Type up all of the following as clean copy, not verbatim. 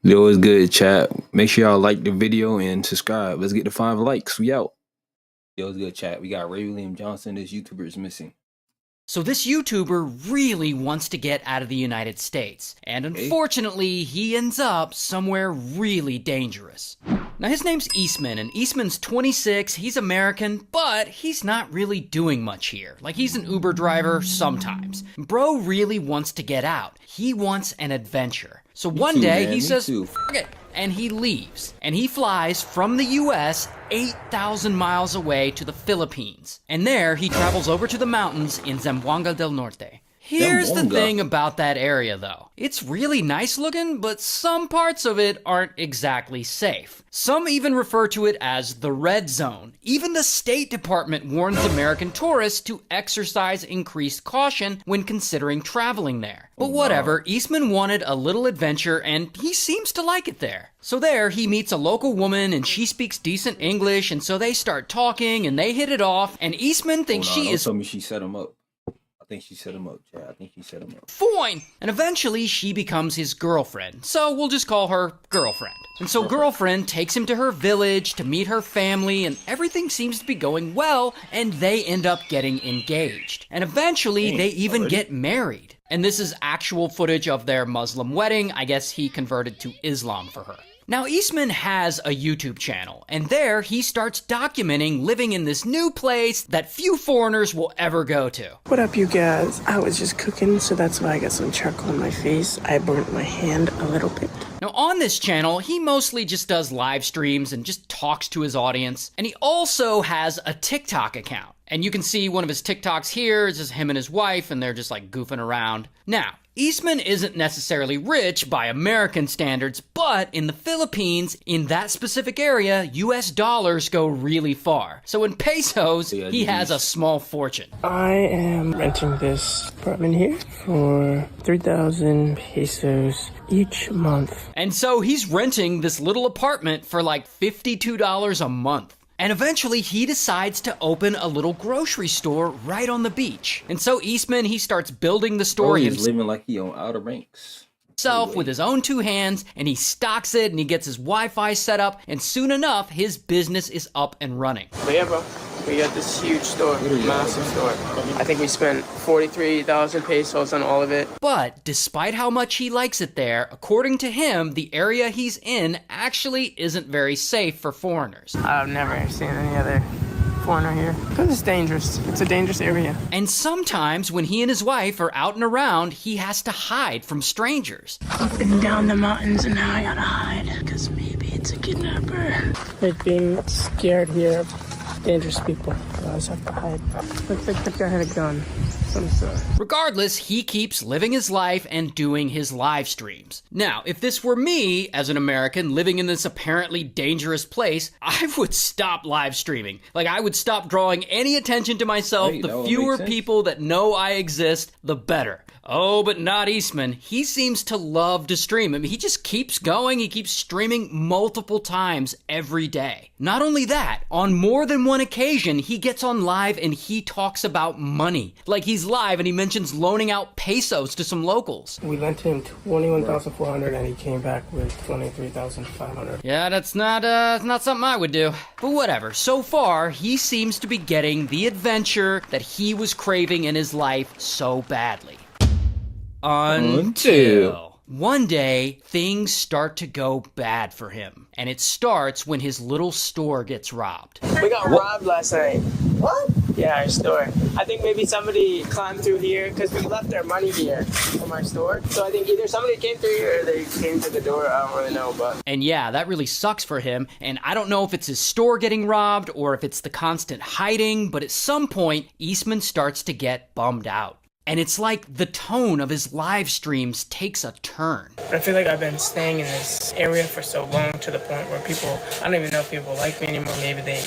Yo, it's good, chat. Make sure y'all like the video and subscribe. Let's get to 5 likes. We out. Yo, it's good, chat. We got Ray William Johnson. This YouTuber is missing. So this YouTuber really wants to get out of the United States, and unfortunately, he ends up somewhere really dangerous. Now his name's Eastman, and Eastman's 26, he's American, but he's not really doing much here. Like, he's an Uber driver sometimes. Bro really wants to get out. He wants an adventure. So one day he says, "Fuck it," and he leaves. And he flies from the US 8,000 miles away to the Philippines. And there he travels over to the mountains in Zamboanga del Norte. Here's the thing about that area though. It's really nice looking, but some parts of it aren't exactly safe. Some even refer to it as the red zone. Even the State Department warns American tourists to exercise increased caution when considering traveling there. But whatever, Eastman wanted a little adventure and he seems to like it there. So there he meets a local woman and she speaks decent English, and so they start talking and they hit it off, and Eastman thinks she is— Don't tell me she set him up. I think she set him up, Chad. I think she set him up. Fine! And eventually she becomes his girlfriend. So we'll just call her Girlfriend. And so Girlfriend takes him to her village to meet her family, and everything seems to be going well, and they end up getting engaged. And eventually they even get married. And this is actual footage of their Muslim wedding. I guess he converted to Islam for her. Now, Eastman has a YouTube channel, and there he starts documenting living in this new place that few foreigners will ever go to. What up, you guys? I was just cooking, so that's why I got some charcoal on my face. I burnt my hand a little bit. Now, on this channel, he mostly just does live streams and just talks to his audience, and he also has a TikTok account. And you can see one of his TikToks here. It's just him and his wife, and they're just like goofing around. Now, Eastman isn't necessarily rich by American standards, but in the Philippines, in that specific area, US dollars go really far. So in pesos, he has a small fortune. I am renting this apartment here for 3,000 pesos each month. And so he's renting this little apartment for like $52 a month. And eventually he decides to open a little grocery store right on the beach. And so Eastman, he starts building the store. He's living like he on Outer Banks himself with his own 2 hands, and he stocks it and he gets his Wi-Fi set up, and soon enough his business is up and running. But yeah, bro, we got this huge store, massive store. I think we spent 43,000 pesos on all of it. But despite how much he likes it there, according to him, the area he's in actually isn't very safe for foreigners. I've never seen any other foreigner here, because it's dangerous. It's a dangerous area. And sometimes when he and his wife are out and around, he has to hide from strangers. Up and down the mountains, and now I gotta hide, because maybe it's a kidnapper. Like being scared here of dangerous people. I always have to hide. Looks like the guy had a gun. Some sort. Regardless, he keeps living his life and doing his live streams. Now, if this were me, as an American, living in this apparently dangerous place, I would stop live streaming. Like, I would stop drawing any attention to myself. The fewer people that know I exist, the better. Oh, but not Eastman. He seems to love to stream. I mean, he just keeps going. He keeps streaming multiple times every day. Not only that, on more than one occasion, he gets on live and he talks about money. Like, he's live and he mentions loaning out pesos to some locals. We lent him 21,400 and he came back with 23,500. Yeah, that's not something I would do. But whatever. So far, he seems to be getting the adventure that he was craving in his life so badly. Until one day, things start to go bad for him. And it starts when his little store gets robbed. We got robbed last night. What? Yeah, our store. I think maybe somebody climbed through here, because we left our money here from our store. So I think either somebody came through here or they came to the door. I don't really know, but... And yeah, that really sucks for him. And I don't know if it's his store getting robbed or if it's the constant hiding, but at some point, Eastman starts to get bummed out. And it's like the tone of his live streams takes a turn. I feel like I've been staying in this area for so long, to the point where people, I don't even know if people like me anymore. Maybe they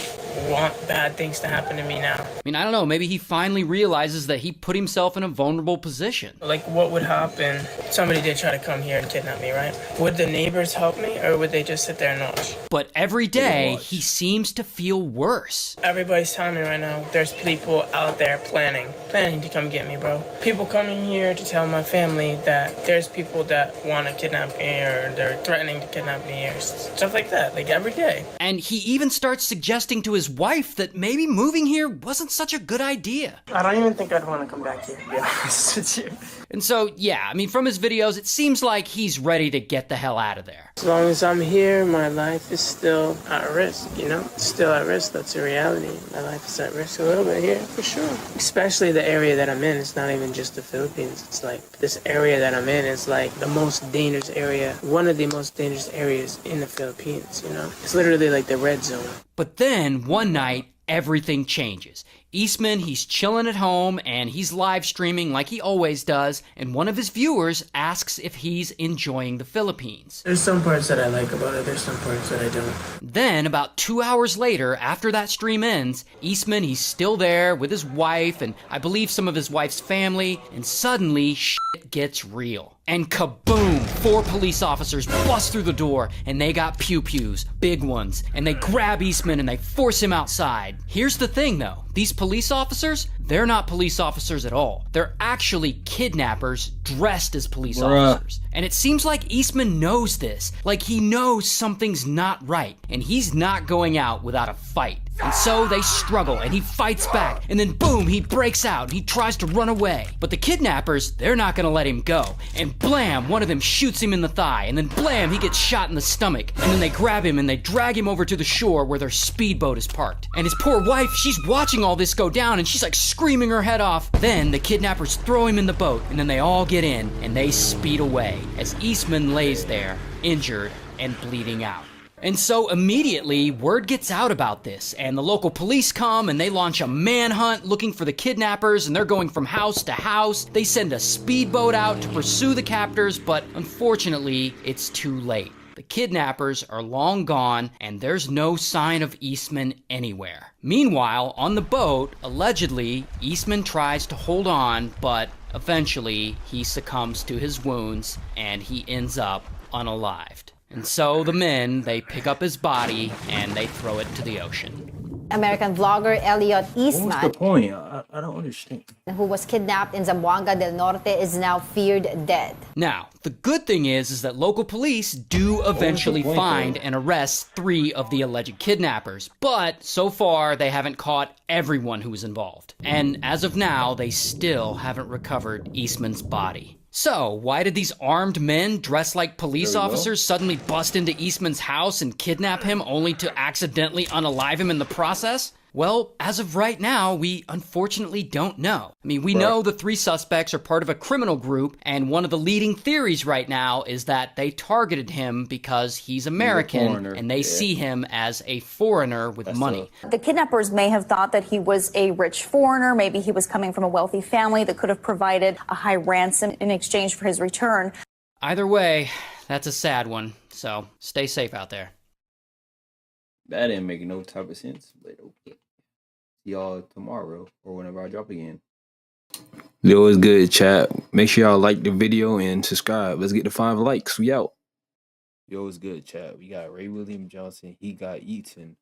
want bad things to happen to me now. I mean, I don't know, maybe he finally realizes that he put himself in a vulnerable position. Like, what would happen? Somebody did try to come here and kidnap me, right? Would the neighbors help me, or would they just sit there and watch? But every day, he seems to feel worse. Everybody's telling me right now, there's people out there planning to come get me, bro. People coming here to tell my family that there's people that want to kidnap me, or they're threatening to kidnap me, or stuff like that, like every day. And he even starts suggesting to his wife that maybe moving here wasn't such a good idea. I don't even think I'd want to come back here, to be honest with you. And so, yeah, I mean, from his videos, it seems like he's ready to get the hell out of there. As long as I'm here, my life is still at risk, you know? It's still at risk, that's a reality. My life is at risk a little bit here, for sure. Especially the area that I'm in, it's not even just the Philippines. It's like, this area that I'm in is like the most dangerous area, one of the most dangerous areas in the Philippines, you know? It's literally like the red zone. But then, one night, everything changes. Eastman, he's chilling at home, and he's live streaming like he always does, and one of his viewers asks if he's enjoying the Philippines. There's some parts that I like about it, there's some parts that I don't. Then, about 2 hours later, after that stream ends, Eastman, he's still there with his wife, and I believe some of his wife's family, and suddenly, shit gets real. And kaboom! 4 police officers bust through the door, and they got pew-pews, big ones, and they grab Eastman and they force him outside. Here's the thing though, these police officers, they're not police officers at all. They're actually kidnappers dressed as police officers. And it seems like Eastman knows this, like he knows something's not right, and he's not going out without a fight. And so they struggle, and he fights back, and then boom, he breaks out, and he tries to run away. But the kidnappers, they're not gonna let him go. And blam, one of them shoots him in the thigh, and then blam, he gets shot in the stomach. And then they grab him and they drag him over to the shore where their speedboat is parked. And his poor wife, she's watching all this go down, and she's like screaming her head off. Then the kidnappers throw him in the boat, and then they all get in, and they speed away, as Eastman lays there, injured and bleeding out. And so immediately, word gets out about this, and the local police come and they launch a manhunt looking for the kidnappers, and they're going from house to house. They send a speedboat out to pursue the captors, but unfortunately, it's too late. The kidnappers are long gone, and there's no sign of Eastman anywhere. Meanwhile, on the boat, allegedly, Eastman tries to hold on, but eventually, he succumbs to his wounds, and he ends up unalived. And so the men, they pick up his body and they throw it to the ocean. American vlogger Elliot Eastman, What's the point? I don't understand. who was kidnapped in Zamboanga del Norte, is now feared dead. Now, the good thing is that local police do eventually find and arrest 3 of the alleged kidnappers, but so far they haven't caught everyone who was involved. And as of now, they still haven't recovered Eastman's body. So, why did these armed men dressed like police officers suddenly bust into Eastman's house and kidnap him only to accidentally unalive him in the process? Well, as of right now, we unfortunately don't know. I mean, we know the 3 suspects are part of a criminal group, and one of the leading theories right now is that they targeted him because he's American, and they see him as a foreigner with money. The kidnappers may have thought that he was a rich foreigner. Maybe he was coming from a wealthy family that could have provided a high ransom in exchange for his return. Either way, that's a sad one, so stay safe out there. That didn't make no type of sense, but okay. See y'all tomorrow or whenever I drop again. It was good, chat. Make sure y'all like the video and subscribe. Let's get to 5 likes. We out. Yo, it's good, chat. We got Ray William Johnson. He got eaten.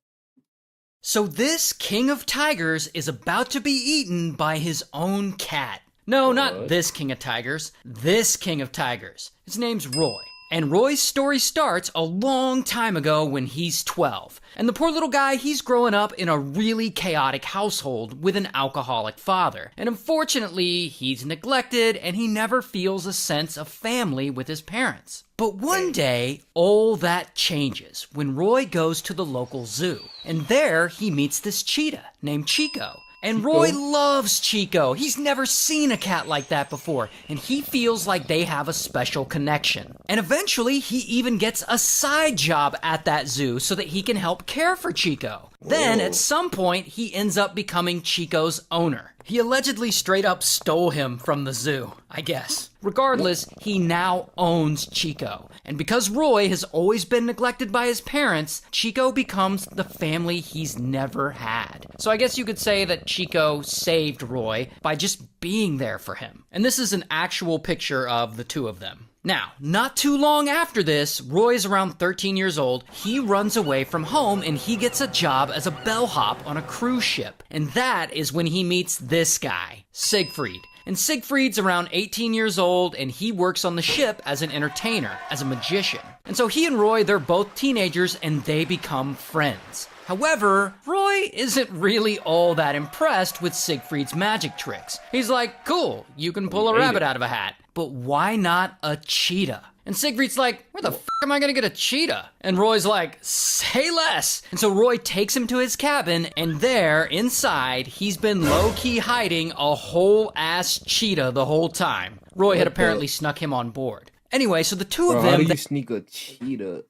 So this king of tigers is about to be eaten by his own cat. No, not this king of tigers. This king of tigers. His name's Roy. And Roy's story starts a long time ago when he's 12. And the poor little guy, he's growing up in a really chaotic household with an alcoholic father. And unfortunately, he's neglected and he never feels a sense of family with his parents. But one day, all that changes when Roy goes to the local zoo. And there, he meets this cheetah named Chico. And Roy loves Chico. He's never seen a cat like that before, and he feels like they have a special connection. And eventually, he even gets a side job at that zoo so that he can help care for Chico. Then, at some point, he ends up becoming Chico's owner. He allegedly straight up stole him from the zoo, I guess. Regardless, he now owns Chico. And because Roy has always been neglected by his parents, Chico becomes the family he's never had. So I guess you could say that Chico saved Roy by just being there for him. And this is an actual picture of the two of them. Now, not too long after this, Roy's around 13 years old, he runs away from home and he gets a job as a bellhop on a cruise ship. And that is when he meets this guy, Siegfried. And Siegfried's around 18 years old and he works on the ship as an entertainer, as a magician. And so he and Roy, they're both teenagers and they become friends. However, Roy isn't really all that impressed with Siegfried's magic tricks. He's like, cool, you can pull a rabbit out of a hat, but why not a cheetah? And Siegfried's like, where the f*** am I gonna get a cheetah? And Roy's like, say less. And so Roy takes him to his cabin, and there, inside, he's been low-key hiding a whole-ass cheetah the whole time. Roy had apparently snuck him on board. Anyway, so the two of them... How do you sneak a cheetah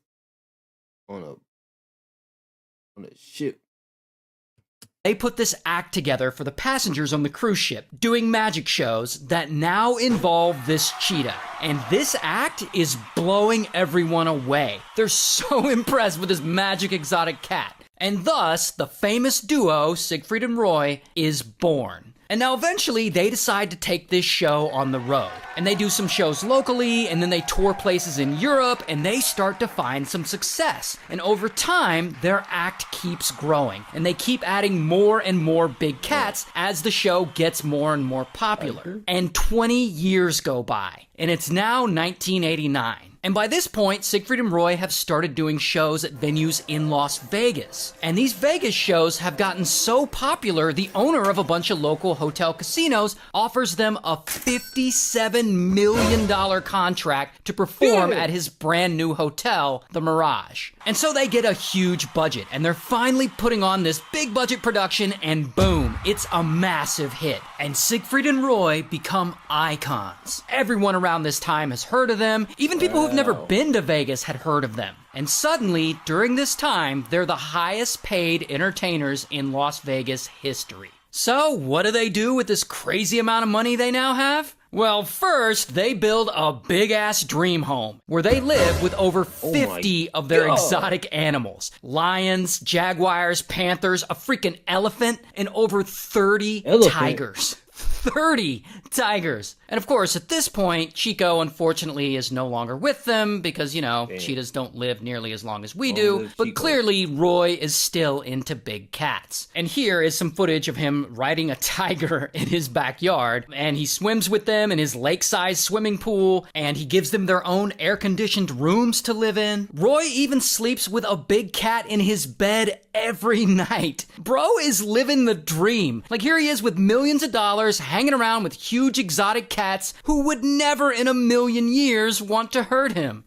on a ship? They put this act together for the passengers on the cruise ship, doing magic shows that now involve this cheetah. And this act is blowing everyone away. They're so impressed with this magic exotic cat. And thus, the famous duo, Siegfried and Roy, is born. And now eventually they decide to take this show on the road. And they do some shows locally, and then they tour places in Europe, and they start to find some success. And over time, their act keeps growing. And they keep adding more and more big cats as the show gets more and more popular. And 20 years go by, and it's now 1989. And by this point, Siegfried and Roy have started doing shows at venues in Las Vegas. And these Vegas shows have gotten so popular, the owner of a bunch of local hotel casinos offers them a $57 million contract to perform at his brand new hotel, the Mirage. And so they get a huge budget, and they're finally putting on this big budget production, and boom, it's a massive hit. And Siegfried and Roy become icons. Everyone around this time has heard of them. Even people who've never been to Vegas had heard of them. And suddenly, during this time, they're the highest paid entertainers in Las Vegas history. So, what do they do with this crazy amount of money they now have? Well, first, they build a big-ass dream home where they live with over 50 of their exotic animals. Lions, jaguars, panthers, a freaking elephant, and over 30 tigers. 30 tigers. And of course, at this point, Chico, unfortunately, is no longer with them because, you know, cheetahs don't live nearly as long as we do. But clearly, Roy is still into big cats. And here is some footage of him riding a tiger in his backyard. And he swims with them in his lake-sized swimming pool. And he gives them their own air-conditioned rooms to live in. Roy even sleeps with a big cat in his bed every night. Bro is living the dream. Like, here he is with millions of dollars, hanging around with huge exotic cats who would never in a million years want to hurt him.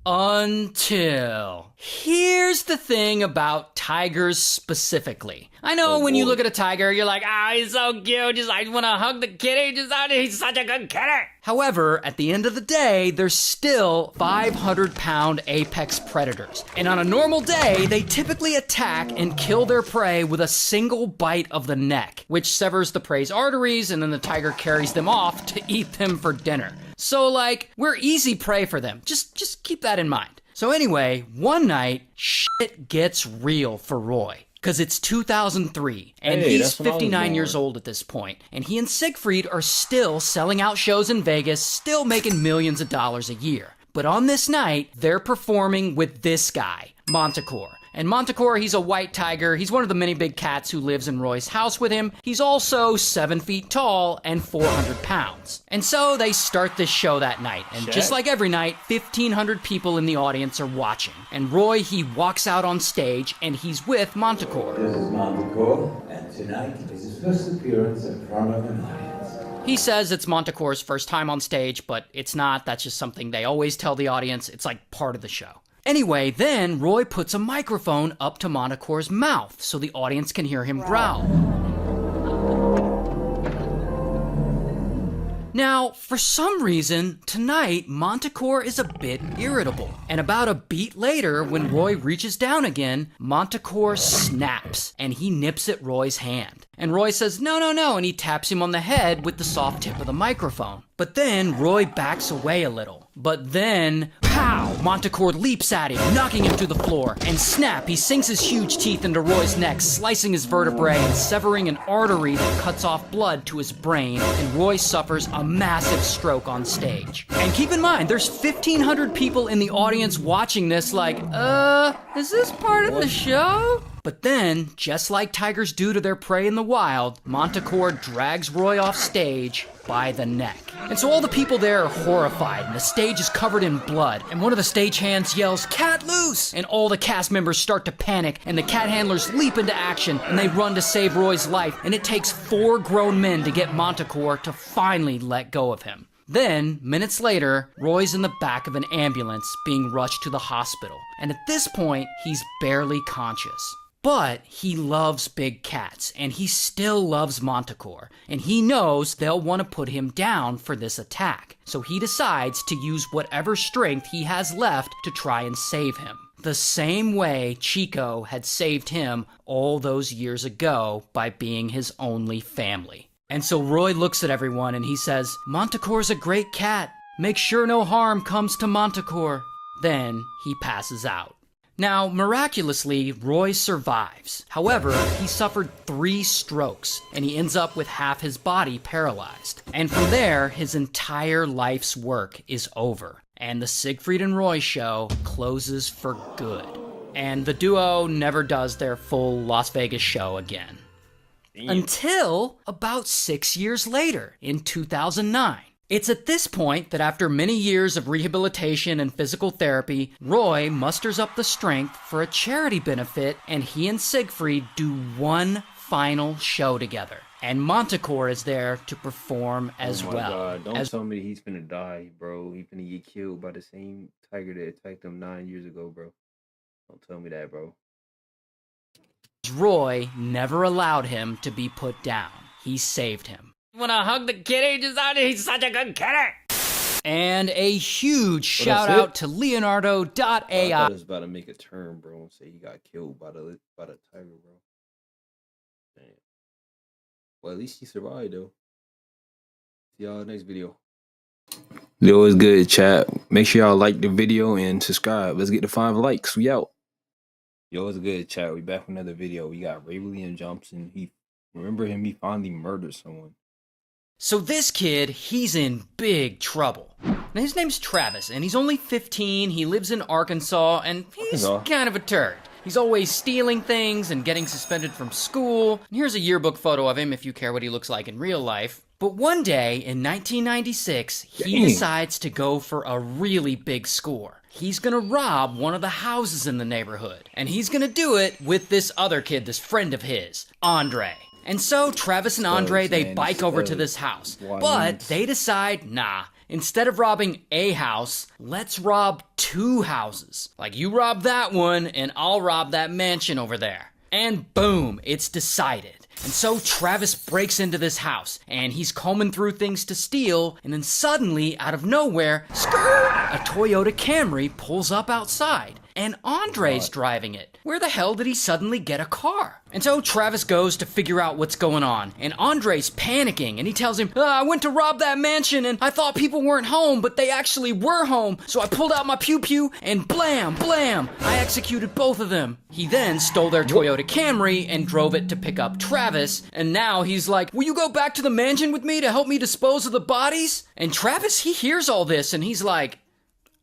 Until... Here's the thing about tigers specifically. I know when you look at a tiger, you're like, he's so cute, I want to hug the kitty, he's such a good kitty. However, at the end of the day, they're still 500-pound apex predators. And on a normal day, they typically attack and kill their prey with a single bite of the neck, which severs the prey's arteries, and then the tiger carries them off to eat them for dinner. So, like, we're easy prey for them. Just keep that in mind. So anyway, one night, shit gets real for Roy. Because it's 2003, and he's 59 years old at this point, and he and Siegfried are still selling out shows in Vegas, still making millions of dollars a year. But on this night, they're performing with this guy, Montecore. And Montecore, he's a white tiger. He's one of the many big cats who lives in Roy's house with him. He's also 7 feet tall and 400 pounds. And so they start this show that night. And just like every night, 1,500 people in the audience are watching. And Roy, he walks out on stage and he's with Montecore. This is Montecore, and tonight is his first appearance in front of an audience. He says it's Montecore's first time on stage, but it's not. That's just something they always tell the audience. It's like part of the show. Anyway, then Roy puts a microphone up to Montecore's mouth so the audience can hear him growl. Now, for some reason, tonight, Montecore is a bit irritable. And about a beat later, when Roy reaches down again, Montecore snaps, and he nips at Roy's hand. And Roy says, no, no, no, and he taps him on the head with the soft tip of the microphone. But then Roy backs away a little. But then, pow! Montecore leaps at him, knocking him to the floor. And snap, he sinks his huge teeth into Roy's neck, slicing his vertebrae and severing an artery that cuts off blood to his brain. And Roy suffers a massive stroke on stage. And keep in mind, there's 1,500 people in the audience watching this like, is this part of the show? But then, just like tigers do to their prey in the wild, Montecore drags Roy off stage by the neck. And so all the people there are horrified, and the stage is covered in blood. And one of the stagehands yells, "Cat loose!" And all the cast members start to panic, and the cat handlers leap into action, and they run to save Roy's life. And it takes 4 grown men to get Montecore to finally let go of him. Then, minutes later, Roy's in the back of an ambulance being rushed to the hospital. And at this point, he's barely conscious. But he loves big cats, and he still loves Montecore, and he knows they'll want to put him down for this attack. So he decides to use whatever strength he has left to try and save him. The same way Chico had saved him all those years ago by being his only family. And so Roy looks at everyone and he says, "Montecore's a great cat. Make sure no harm comes to Montecore." Then he passes out. Now, miraculously, Roy survives. However, he suffered 3 strokes, and he ends up with half his body paralyzed. And from there, his entire life's work is over. And the Siegfried and Roy show closes for good. And the duo never does their full Las Vegas show again. Until about 6 years later, in 2009. It's at this point that after many years of rehabilitation and physical therapy, Roy musters up the strength for a charity benefit, and he and Siegfried do one final show together. And Montecore is there to perform as well. God. Don't tell me he's finna die, bro. He's finna get killed by the same tiger that attacked him 9 years ago, bro. Don't tell me that, bro. Roy never allowed him to be put down. He saved him. Wanna hug the kitty? He's such a good kitty! And a huge shout out to Leonardo.ai. I thought it was about to make a turn, bro, and say he got killed by the tiger, bro. Damn. Well, at least he survived, though. See y'all next video. It was good, chat. Make sure y'all like the video and subscribe. Let's get to 5 likes. We out. Yo, it's good, chat. We back with another video. We got Ray William Johnson. Remember him? He finally murdered someone. So this kid, he's in big trouble. Now his name's Travis, and he's only 15, he lives in Arkansas, and he's kind of a turd. He's always stealing things and getting suspended from school. And here's a yearbook photo of him if you care what he looks like in real life. But one day, in 1996, he decides to go for a really big score. He's gonna rob one of the houses in the neighborhood. And he's gonna do it with this other kid, this friend of his, Andre. And so Travis and Andre, they bike over to this house. But they decide, nah, instead of robbing a house, let's rob 2 houses. Like, you rob that one, and I'll rob that mansion over there. And boom, it's decided. And so Travis breaks into this house, and he's combing through things to steal, and then suddenly, out of nowhere, a Toyota Camry pulls up outside. And Andre's driving it. Where the hell did he suddenly get a car? And so Travis goes to figure out what's going on. And Andre's panicking, and he tells him, I went to rob that mansion, and I thought people weren't home, but they actually were home. So I pulled out my pew-pew, and blam, blam, I executed both of them. He then stole their Toyota Camry and drove it to pick up Travis. And now he's like, will you go back to the mansion with me to help me dispose of the bodies? And Travis, he hears all this, and he's like,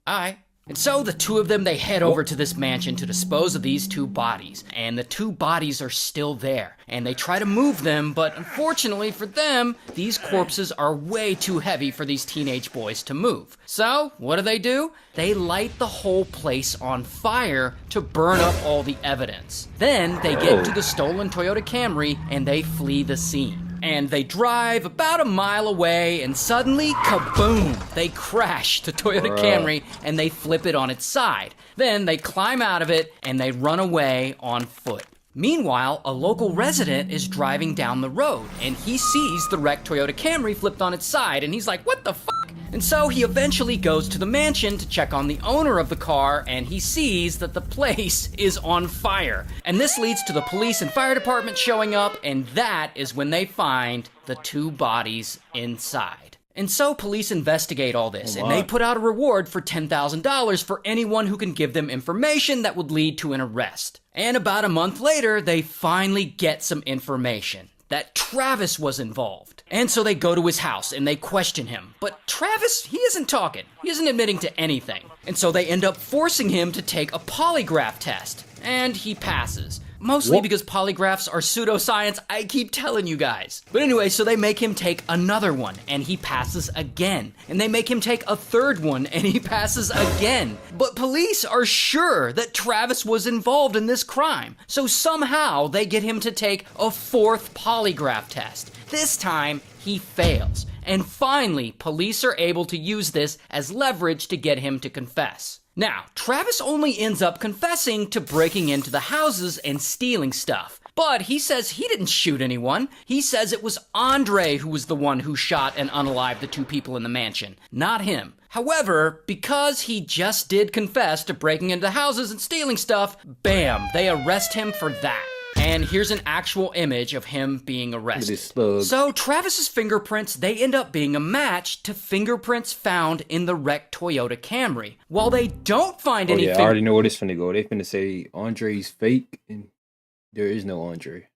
all right. And so the 2 of them, they head over to this mansion to dispose of these 2 bodies. And the 2 bodies are still there. And they try to move them, but unfortunately for them, these corpses are way too heavy for these teenage boys to move. So, what do? They light the whole place on fire to burn up all the evidence. Then they get to the stolen Toyota Camry and they flee the scene. And they drive about a mile away, and suddenly, kaboom! They crash the Toyota Camry, and they flip it on its side. Then they climb out of it, and they run away on foot. Meanwhile, a local resident is driving down the road, and he sees the wrecked Toyota Camry flipped on its side, and he's like, what the fuck? And so he eventually goes to the mansion to check on the owner of the car, and he sees that the place is on fire. And this leads to the police and fire department showing up, and that is when they find the 2 bodies inside. And so police investigate all this, and they put out a reward for $10,000 for anyone who can give them information that would lead to an arrest. And about a month later, they finally get some information that Travis was involved. And so they go to his house and they question him. But Travis, he isn't talking. He isn't admitting to anything. And so they end up forcing him to take a polygraph test. And he passes. Mostly because polygraphs are pseudoscience, I keep telling you guys. But anyway, so they make him take another one, and he passes again. And they make him take a third one, and he passes again. But police are sure that Travis was involved in this crime. So somehow they get him to take a 4th polygraph test. This time, he fails. And finally, police are able to use this as leverage to get him to confess. Now, Travis only ends up confessing to breaking into the houses and stealing stuff. But he says he didn't shoot anyone. He says it was Andre who was the one who shot and unalived the 2 people in the mansion, not him. However, because he just did confess to breaking into houses and stealing stuff, bam, they arrest him for that. And here's an actual image of him being arrested. So Travis's fingerprints, they end up being a match to fingerprints found in the wrecked Toyota Camry. While they don't find any I already know where this finna go. They finna say Andre's fake, and there is no Andre.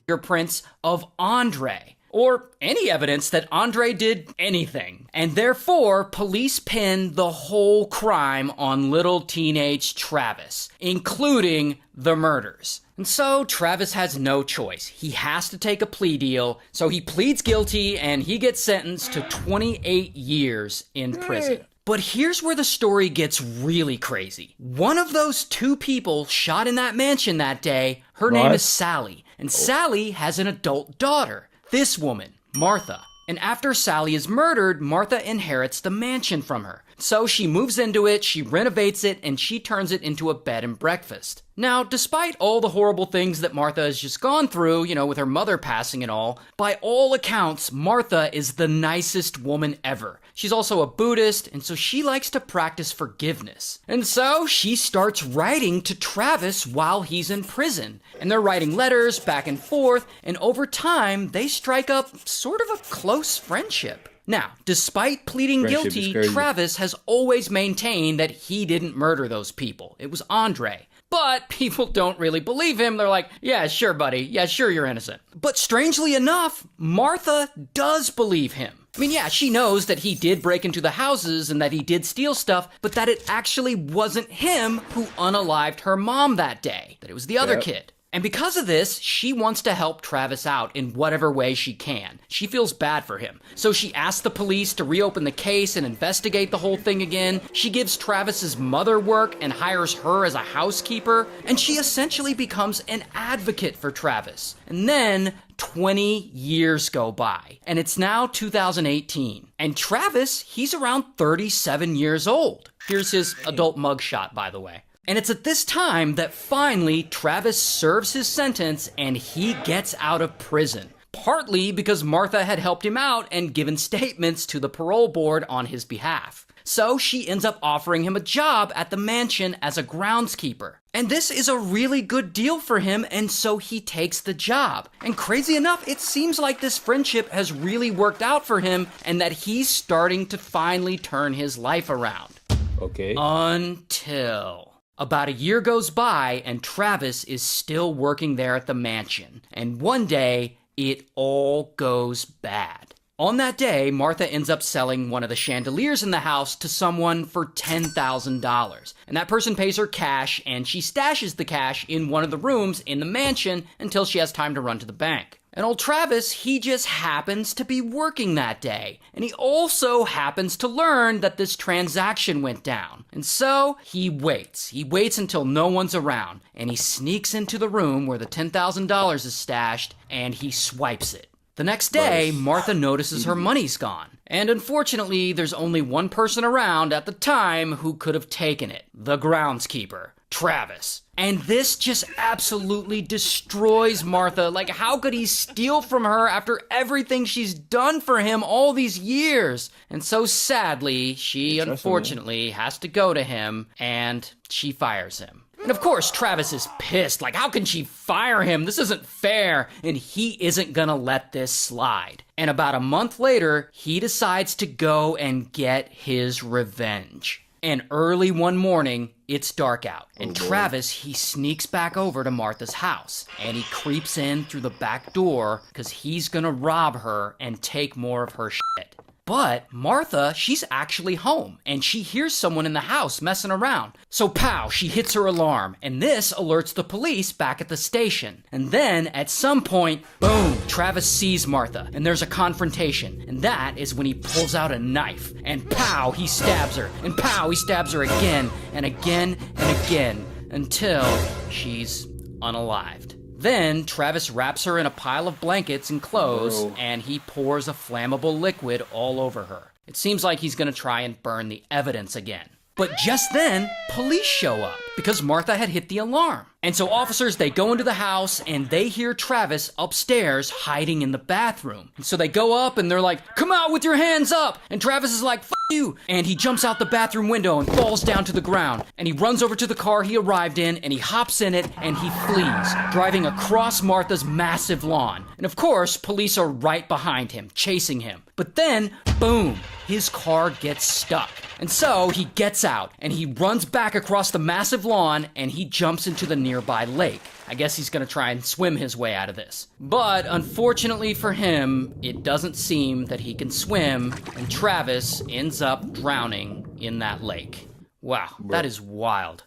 Fingerprints of Andre, or any evidence that Andre did anything. And therefore, police pin the whole crime on little teenage Travis, including the murders. And so Travis has no choice. He has to take a plea deal, so he pleads guilty and he gets sentenced to 28 years in prison. But here's where the story gets really crazy. One of those 2 people shot in that mansion that day, her name is Sally. And Sally has an adult daughter. This woman, Martha. And after Sally is murdered, Martha inherits the mansion from her. So she moves into it, she renovates it, and she turns it into a bed and breakfast. Now, despite all the horrible things that Martha has just gone through, with her mother passing and all, by all accounts, Martha is the nicest woman ever. She's also a Buddhist, and so she likes to practice forgiveness. And so she starts writing to Travis while he's in prison. And they're writing letters back and forth, and over time, they strike up sort of a close friendship. Now, despite pleading guilty, Travis has always maintained that he didn't murder those people. It was Andre. But people don't really believe him. They're like, yeah, sure, buddy. Yeah, sure, you're innocent. But strangely enough, Martha does believe him. I mean, yeah, she knows that he did break into the houses and that he did steal stuff, but that it actually wasn't him who unalived her mom that day, that it was the other kid. And because of this, she wants to help Travis out in whatever way she can. She feels bad for him. So she asks the police to reopen the case and investigate the whole thing again. She gives Travis's mother work and hires her as a housekeeper. And she essentially becomes an advocate for Travis. And then 20 years go by. And it's now 2018. And Travis, he's around 37 years old. Here's his adult mugshot, by the way. And it's at this time that finally Travis serves his sentence and he gets out of prison. Partly because Martha had helped him out and given statements to the parole board on his behalf. So she ends up offering him a job at the mansion as a groundskeeper. And this is a really good deal for him, and so he takes the job. And crazy enough, it seems like this friendship has really worked out for him and that he's starting to finally turn his life around. Okay. Until about a year goes by and Travis is still working there at the mansion. And one day, it all goes bad. On that day, Martha ends up selling one of the chandeliers in the house to someone for $10,000. And that person pays her cash, and she stashes the cash in one of the rooms in the mansion until she has time to run to the bank. And old Travis, he just happens to be working that day. And he also happens to learn that this transaction went down. And so he waits. He waits until no one's around. And he sneaks into the room where the $10,000 is stashed, and he swipes it. The next day, Martha notices her money's gone. And unfortunately, there's only one person around at the time who could have taken it. The groundskeeper. Travis. And this just absolutely destroys Martha. Like, how could he steal from her after everything she's done for him all these years? And so sadly, she unfortunately has to go to him, and she fires him. And of course, Travis is pissed. Like, how can she fire him? This isn't fair. And he isn't gonna let this slide. And about a month later, he decides to go and get his revenge. And early one morning, it's dark out. And Travis, he sneaks back over to Martha's house. And he creeps in through the back door because he's gonna rob her and take more of her shit. But Martha, she's actually home, and she hears someone in the house messing around. So pow, she hits her alarm, and this alerts the police back at the station. And then, at some point, boom, Travis sees Martha, and there's a confrontation. And that is when he pulls out a knife, and pow, he stabs her, and pow, he stabs her again, and again, and again, until she's unalived. Then, Travis wraps her in a pile of blankets and clothes, and he pours a flammable liquid all over her. It seems like he's gonna try and burn the evidence again. But just then, police show up because Martha had hit the alarm. And so officers, they go into the house and they hear Travis upstairs hiding in the bathroom. And so they go up and they're like, "Come out with your hands up!" And Travis is like, "F you!" And he jumps out the bathroom window and falls down to the ground. And he runs over to the car he arrived in and he hops in it and he flees, driving across Martha's massive lawn. And of course, police are right behind him, chasing him. But then, boom, his car gets stuck. And so he gets out and he runs back across the massive lawn and he jumps into the nearby lake. I guess he's gonna try and swim his way out of this. But unfortunately for him, it doesn't seem that he can swim, and Travis ends up drowning in that lake. Wow, that is wild.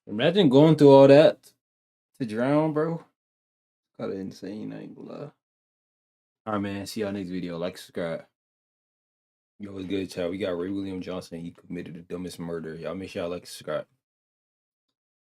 Imagine going through all that to drown, bro. Kinda insane, I ain't gonna lie. Alright, man, see y'all next video. Like, subscribe. Yo, it's good, chat. We got Ray William Johnson. He committed the dumbest murder. Y'all make sure y'all like, subscribe.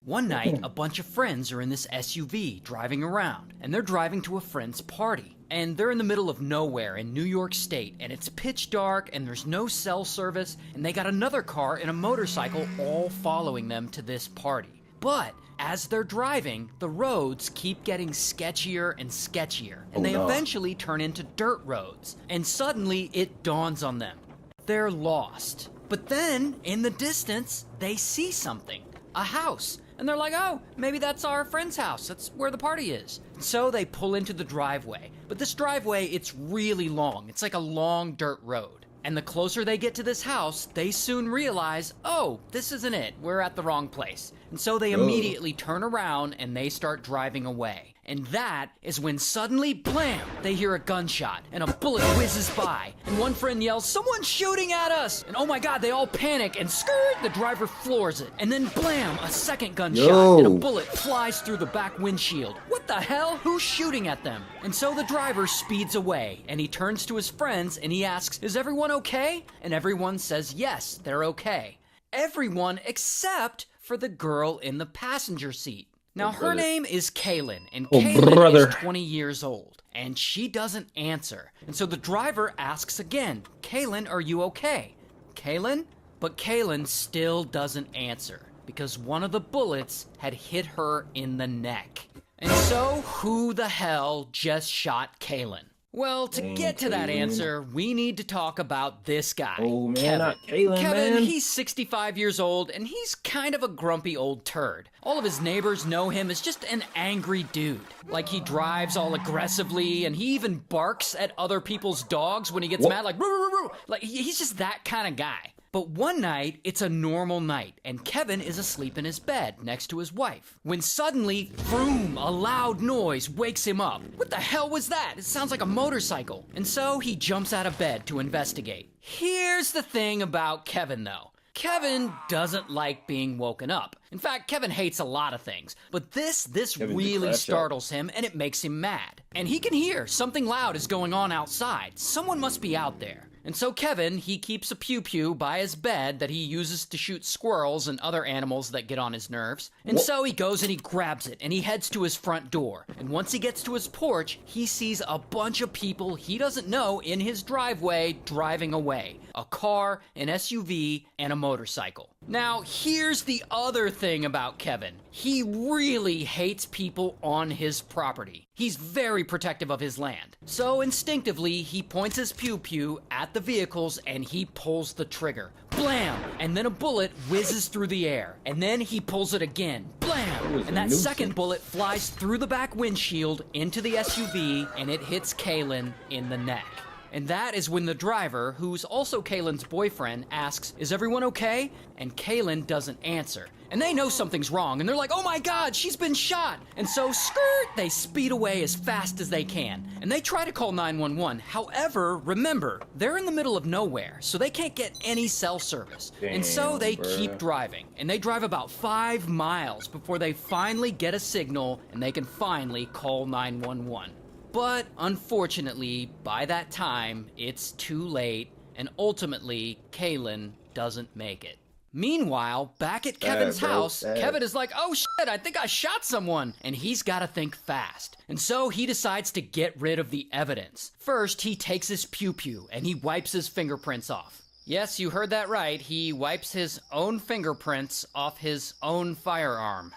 One night, a bunch of friends are in this SUV driving around, and they're driving to a friend's party. And they're in the middle of nowhere in New York State, and it's pitch dark, and there's no cell service, and they got another car and a motorcycle all following them to this party. But as they're driving, the roads keep getting sketchier and sketchier, and they eventually turn into dirt roads. And suddenly, it dawns on them. They're lost. But then, in the distance, they see something. A house. And they're like, "Oh, maybe that's our friend's house. That's where the party is." So they pull into the driveway. But this driveway, it's really long. It's like a long dirt road. And the closer they get to this house, they soon realize, oh, this isn't it. We're at the wrong place. And so they immediately turn around and they start driving away. And that is when suddenly, blam, they hear a gunshot and a bullet whizzes by. And one friend yells, "Someone's shooting at us!" And oh my God, they all panic and skirt, the driver floors it. And then blam, a second gunshot and a bullet flies through the back windshield. What the hell? Who's shooting at them? And so the driver speeds away and he turns to his friends and he asks, "Is everyone okay?" And everyone says yes, they're okay. Everyone except for the girl in the passenger seat. Now, her name is Kaylin, and Kaylin is 20 years old, and she doesn't answer. And so the driver asks again, "Kaylin, are you okay? Kaylin?" But Kaylin still doesn't answer, because one of the bullets had hit her in the neck. And so, who the hell just shot Kaylin? Well, to get to that answer, we need to talk about this guy, Kevin. Kevin, he's 65 years old, and he's kind of a grumpy old turd. All of his neighbors know him as just an angry dude. Like, he drives all aggressively, and he even barks at other people's dogs when he gets mad, like, "Roo, roo, roo, roo." Like, he's just that kind of guy. But one night, it's a normal night, and Kevin is asleep in his bed next to his wife. When suddenly, vroom, a loud noise wakes him up. What the hell was that? It sounds like a motorcycle. And so he jumps out of bed to investigate. Here's the thing about Kevin, though. Kevin doesn't like being woken up. In fact, Kevin hates a lot of things, but this really startles him and it makes him mad. And he can hear something loud is going on outside. Someone must be out there. And so Kevin, he keeps a pew-pew by his bed that he uses to shoot squirrels and other animals that get on his nerves. And so he goes and he grabs it and he heads to his front door. And once he gets to his porch, he sees a bunch of people he doesn't know in his driveway driving away. A car, an SUV, and a motorcycle. Now, here's the other thing about Kevin. He really hates people on his property. He's very protective of his land. So instinctively, he points his pew-pew at the vehicles and he pulls the trigger. Blam! And then a bullet whizzes through the air. And then he pulls it again. Blam! And that second bullet flies through the back windshield into the SUV and it hits Kaylin in the neck. And that is when the driver, who's also Kaylin's boyfriend, asks, "Is everyone okay?" And Kaylin doesn't answer. And they know something's wrong, and they're like, "Oh my god, she's been shot!" And so, skirt, they speed away as fast as they can. And they try to call 911. However, remember, they're in the middle of nowhere, so they can't get any cell service. And so they keep driving. And they drive about 5 miles before they finally get a signal, and they can finally call 911. But unfortunately, by that time, it's too late, and ultimately, Kaylin doesn't make it. Meanwhile, back at Kevin's house, Kevin is like, "Oh shit, I think I shot someone," and he's gotta think fast. And so he decides to get rid of the evidence. First, he takes his pew-pew, and he wipes his fingerprints off. Yes, you heard that right, he wipes his own fingerprints off his own firearm.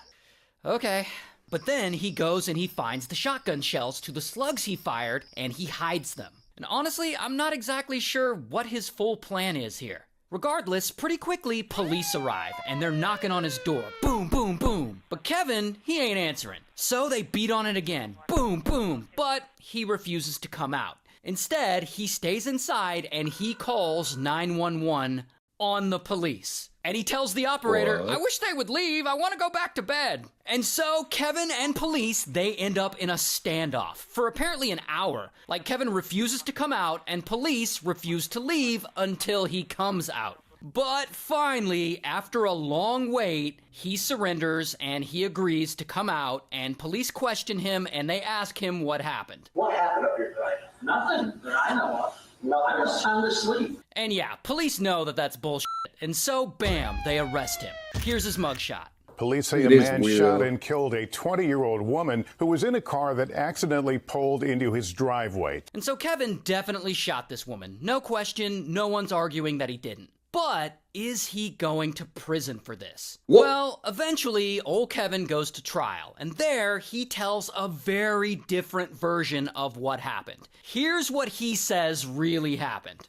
Okay. But then he goes and he finds the shotgun shells to the slugs he fired, and he hides them. And honestly, I'm not exactly sure what his full plan is here. Regardless, pretty quickly, police arrive, and they're knocking on his door. Boom, boom, boom. But Kevin, he ain't answering. So they beat on it again. Boom, boom. But he refuses to come out. Instead, he stays inside, and he calls 911 on the police. And he tells the operator, "I wish they would leave. I want to go back to bed." And so Kevin and police, they end up in a standoff for apparently an hour. Like, Kevin refuses to come out and police refuse to leave until he comes out. But finally, after a long wait, he surrenders and he agrees to come out, and police question him and they ask him what happened. "What happened up here tonight?" "Nothing that I know of. No, I was sound asleep." And yeah, police know that that's bullshit. And so, bam, they arrest him. Here's his mugshot. Police say a man shot and killed a 20-year-old woman who was in a car that accidentally pulled into his driveway. And so Kevin definitely shot this woman. No question, no one's arguing that he didn't. But is he going to prison for this? Well, eventually, old Kevin goes to trial, and there he tells a very different version of what happened. Here's what he says really happened.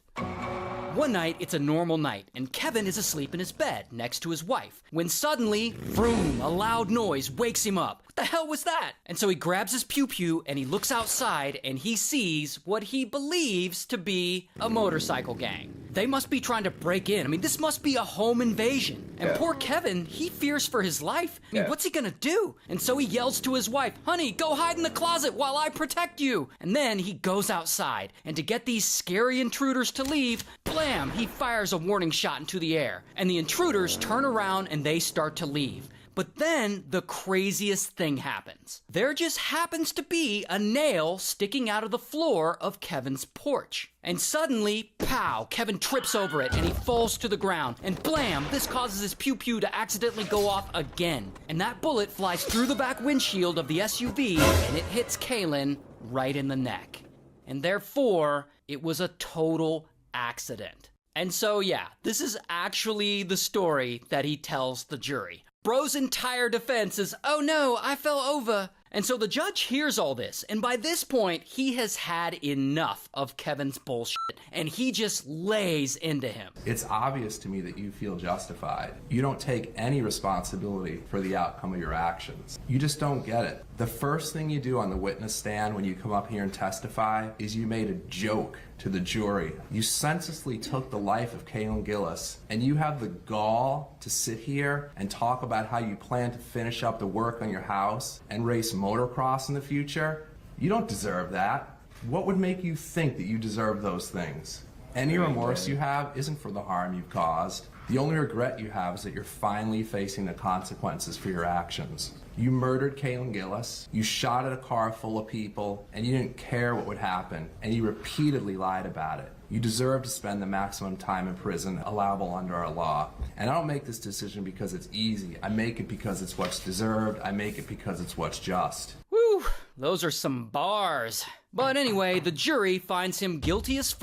One night, it's a normal night, and Kevin is asleep in his bed next to his wife, when suddenly, vroom, a loud noise wakes him up. What the hell was that? And so he grabs his pew-pew and he looks outside and he sees what he believes to be a motorcycle gang. They must be trying to break in. I mean, this must be a home invasion. And poor Kevin, he fears for his life. I mean, what's he gonna do? And so he yells to his wife, "Honey, go hide in the closet while I protect you." And then he goes outside, and to get these scary intruders to leave, blam, he fires a warning shot into the air. And the intruders turn around and they start to leave. But then the craziest thing happens. There just happens to be a nail sticking out of the floor of Kevin's porch. And suddenly, pow, Kevin trips over it and he falls to the ground. And blam, this causes his pew-pew to accidentally go off again. And that bullet flies through the back windshield of the SUV and it hits Kaylin right in the neck. And therefore, it was a total accident. And so yeah, this is actually the story that he tells the jury. Bro's entire defense is, "Oh no, I fell over." And so the judge hears all this, and by this point, he has had enough of Kevin's bullshit, and he just lays into him. It's obvious to me that you feel justified. You don't take any responsibility for the outcome of your actions. You just don't get it. The first thing you do on the witness stand when you come up here and testify is you made a joke to the jury. You senselessly took the life of Kaylin Gillis, and you have the gall to sit here and talk about how you plan to finish up the work on your house and race motocross in the future. You don't deserve that. What would make you think that you deserve those things? Any remorse you have isn't for the harm you've caused. The only regret you have is that you're finally facing the consequences for your actions. You murdered Caitlin Gillis, you shot at a car full of people, and you didn't care what would happen, and you repeatedly lied about it. You deserve to spend the maximum time in prison allowable under our law. And I don't make this decision because it's easy. I make it because it's what's deserved. I make it because it's what's just. Whew, those are some bars. But anyway, the jury finds him guilty as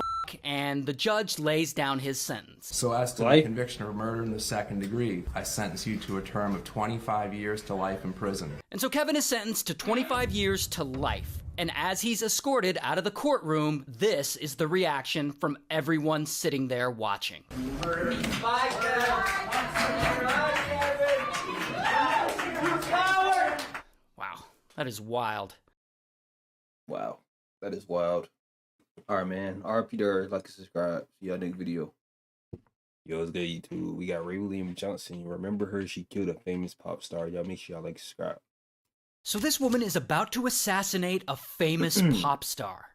and the judge lays down his sentence. So as to the conviction of murder in the second degree, I sentence you to a term of 25 years to life in prison. And so Kevin is sentenced to 25 years to life. And as he's escorted out of the courtroom, this is the reaction from everyone sitting there watching. Bye, Wow, that is wild. Wow, that is wild. All right, man. RP there, like and subscribe. See y'all next video. Yo, it's good, YouTube. We got Ray William Johnson. Remember her? She killed a famous pop star. Y'all make sure y'all like and subscribe. So this woman is about to assassinate a famous pop star.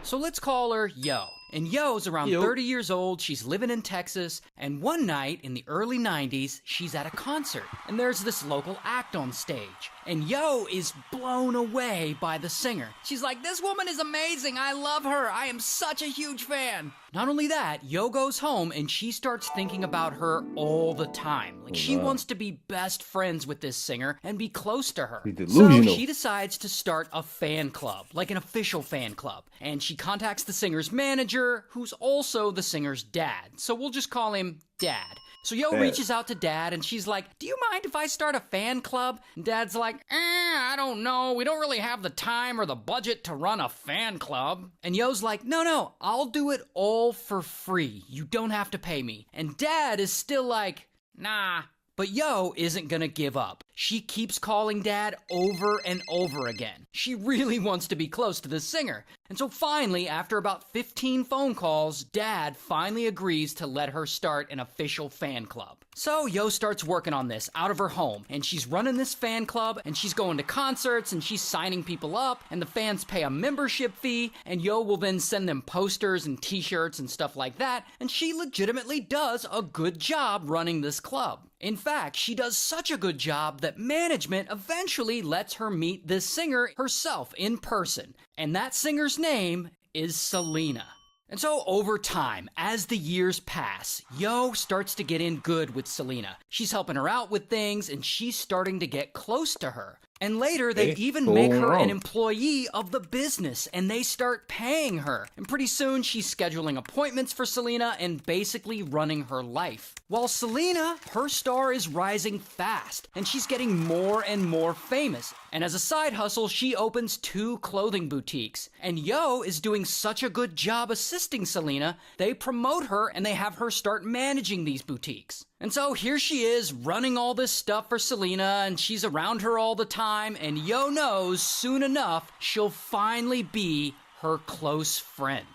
So let's call her Yo. And Yo's around 30 years old, she's living in Texas, and one night in the early 90s, she's at a concert, and there's this local act on stage, and Yo is blown away by the singer. She's like, this woman is amazing, I love her, I am such a huge fan. Not only that, Yo goes home and she starts thinking about her all the time. Like, she wants to be best friends with this singer and be close to her. So she decides to start a fan club, like an official fan club. And she contacts the singer's manager, who's also the singer's dad. So we'll just call him Dad. So Yo reaches out to Dad and she's like, do you mind if I start a fan club? And Dad's like, I don't know. We don't really have the time or the budget to run a fan club. And Yo's like, no, I'll do it all for free. You don't have to pay me. And Dad is still like, nah. But Yo isn't gonna give up. She keeps calling Dad over and over again. She really wants to be close to this singer. And so finally, after about 15 phone calls, Dad finally agrees to let her start an official fan club. So Yo starts working on this out of her home, and she's running this fan club, and she's going to concerts, and she's signing people up, and the fans pay a membership fee, and Yo will then send them posters and t-shirts and stuff like that, and she legitimately does a good job running this club. In fact, she does such a good job that management eventually lets her meet this singer herself in person, and that singer's name is Selena. And so over time, as the years pass, Yo starts to get in good with Selena. She's helping her out with things, and she's starting to get close to her. And later, they even make her an employee of the business, and they start paying her. And pretty soon, she's scheduling appointments for Selena and basically running her life. While Selena, her star is rising fast, and she's getting more and more famous. And as a side hustle, she opens 2 clothing boutiques. And Yo is doing such a good job assisting Selena, they promote her and they have her start managing these boutiques. And so here she is running all this stuff for Selena, and she's around her all the time, and Yo knows soon enough she'll finally be her close friend.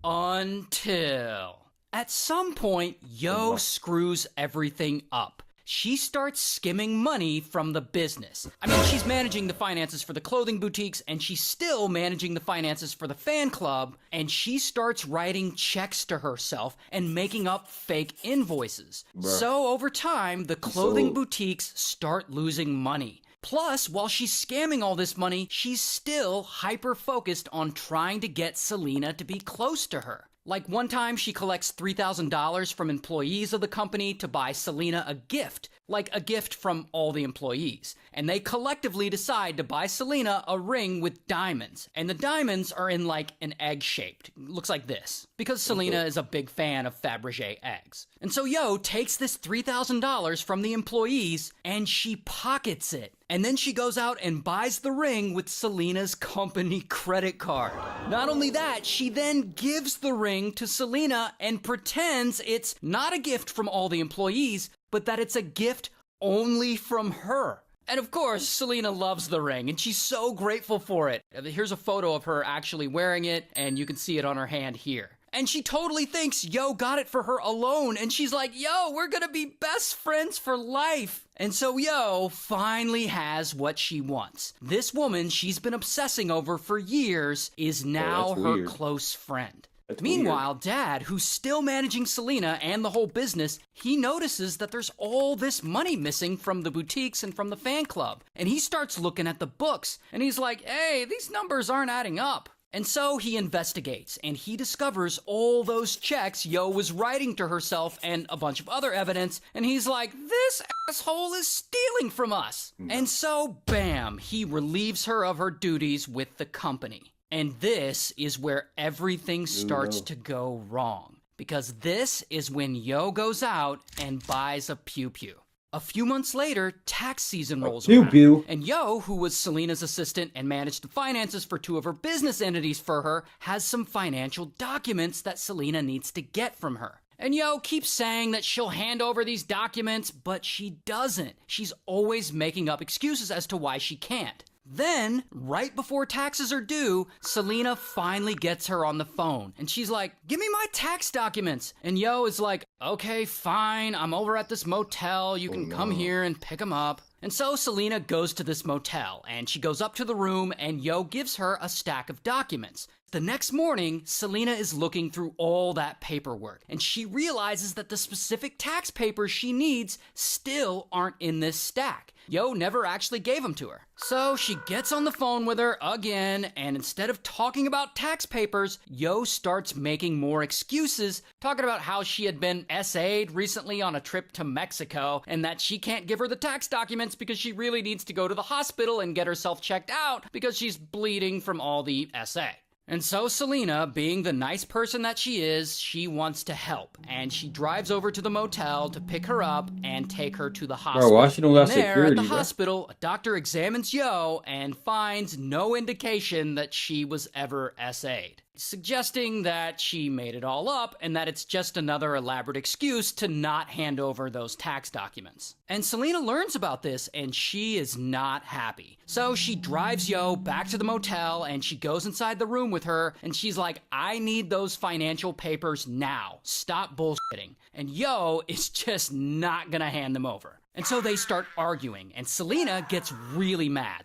Until at some point, Yo screws everything up. She starts skimming money from the business. I mean, she's managing the finances for the clothing boutiques, and she's still managing the finances for the fan club, and she starts writing checks to herself and making up fake invoices. So over time, the clothing boutiques start losing money. Plus, while she's scamming all this money, she's still hyper-focused on trying to get Selena to be close to her. Like one time she collects $3,000 from employees of the company to buy Selena a gift, like a gift from all the employees. And they collectively decide to buy Selena a ring with diamonds. And the diamonds are in like an egg shaped. Looks like this. Because Selena is a big fan of Fabergé eggs. And so Yo takes this $3,000 from the employees and she pockets it. And then she goes out and buys the ring with Selena's company credit card. Not only that, she then gives the ring to Selena and pretends it's not a gift from all the employees, but that it's a gift only from her. And of course, Selena loves the ring, and she's so grateful for it. Here's a photo of her actually wearing it, and you can see it on her hand here. And she totally thinks Yo got it for her alone, and she's like, Yo, we're gonna be best friends for life. And so Yo finally has what she wants. This woman she's been obsessing over for years is now her close friend. That's Meanwhile, Dad, who's still managing Selena and the whole business, he notices that there's all this money missing from the boutiques and from the fan club. And he starts looking at the books, and he's like, hey, these numbers aren't adding up. And so he investigates, and he discovers all those checks Yo was writing to herself and a bunch of other evidence, and he's like, this asshole is stealing from us. And so, bam, he relieves her of her duties with the company. And this is where everything starts to go wrong. Because this is when Yo goes out and buys a pew-pew. A few months later, tax season rolls around. And Yo, who was Selena's assistant and managed the finances for 2 of her business entities for her, has some financial documents that Selena needs to get from her. And Yo keeps saying that she'll hand over these documents, but she doesn't. She's always making up excuses as to why she can't. Then, right before taxes are due, Selena finally gets her on the phone. And she's like, give me my tax documents. And Yo is like, okay, fine. I'm over at this motel. You can come here and pick them up. And so Selena goes to this motel. And she goes up to the room and Yo gives her a stack of documents. The next morning, Selena is looking through all that paperwork. And she realizes that the specific tax papers she needs still aren't in this stack. Yo never actually gave them to her. So she gets on the phone with her again, and instead of talking about tax papers, Yo starts making more excuses, talking about how she had been SA'd recently on a trip to Mexico, and that she can't give her the tax documents because she really needs to go to the hospital and get herself checked out because she's bleeding from all the SA. And so Selena, being the nice person that she is, she wants to help. And she drives over to the motel to pick her up and take her to the hospital. Bro, why she don't got And there, security, at the bro? hospital, a doctor examines Yo and finds no indication that she was ever SA'd, suggesting that she made it all up and that it's just another elaborate excuse to not hand over those tax documents. And Selena learns about this and she is not happy. So she drives Yo back to the motel and she goes inside the room with her and she's like, I need those financial papers now. Stop bullshitting. And Yo is just not gonna hand them over. And so they start arguing, and Selena gets really mad,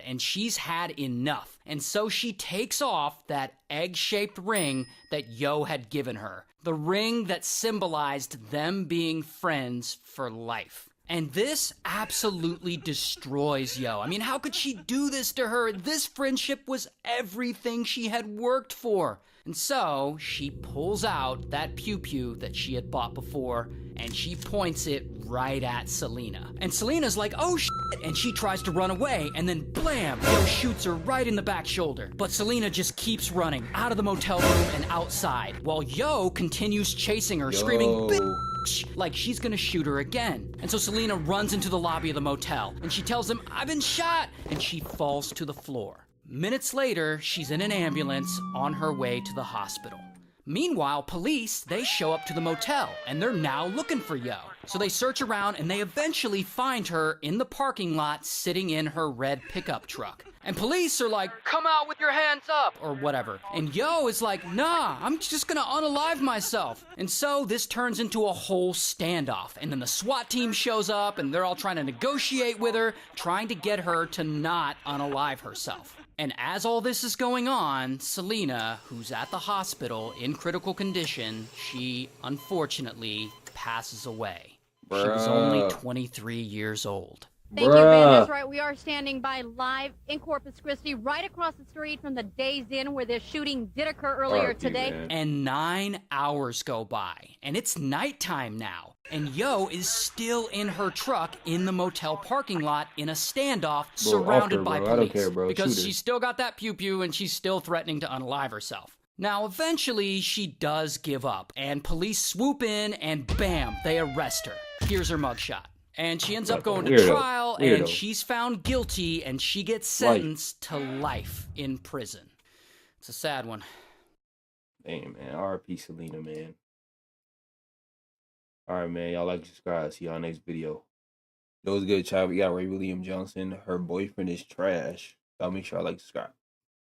and she's had enough. And so she takes off that egg-shaped ring that Yo had given her, the ring that symbolized them being friends for life. And this absolutely destroys Yo. I mean, how could she do this to her? This friendship was everything she had worked for. And so she pulls out that pew-pew that she had bought before and she points it right at Selena. And Selena's like, oh shit, and she tries to run away and then blam, Yo shoots her right in the back shoulder. But Selena just keeps running out of the motel room and outside while Yo continues chasing her, screaming, bitch, like she's gonna shoot her again. And so Selena runs into the lobby of the motel and she tells him, I've been shot, and she falls to the floor. Minutes later, she's in an ambulance on her way to the hospital. Meanwhile, police, they show up to the motel, and they're now looking for Yo. So they search around, and they eventually find her in the parking lot sitting in her red pickup truck. And police are like, come out with your hands up, or whatever. And Yo is like, nah, I'm just gonna unalive myself. And so this turns into a whole standoff. And then the SWAT team shows up, and they're all trying to negotiate with her, trying to get her to not unalive herself. And as all this is going on, Selena, who's at the hospital in critical condition, she unfortunately passes away. She was only 23 years old. Thank you, Ben. That's right. We are standing by live in Corpus Christi, right across the street from the Days Inn where this shooting did occur earlier today. Man. And 9 hours go by, and it's nighttime now. And Yo is still in her truck in the motel parking lot in a standoff, surrounded by police. I don't care, bro. Because Shoot her. she's still got that pew-pew and she's still threatening to unalive herself. Now, eventually, she does give up, and police swoop in and bam, they arrest her. Here's her mugshot. And she ends up going to trial, and she's found guilty, and she gets sentenced to life in prison. It's a sad one. Damn, man. R.I.P. Selena, man. All right, man. Y'all like, subscribe. See y'all next video. It was good, child. We got Ray William Johnson. Her boyfriend is trash. Y'all make sure y'all like, subscribe.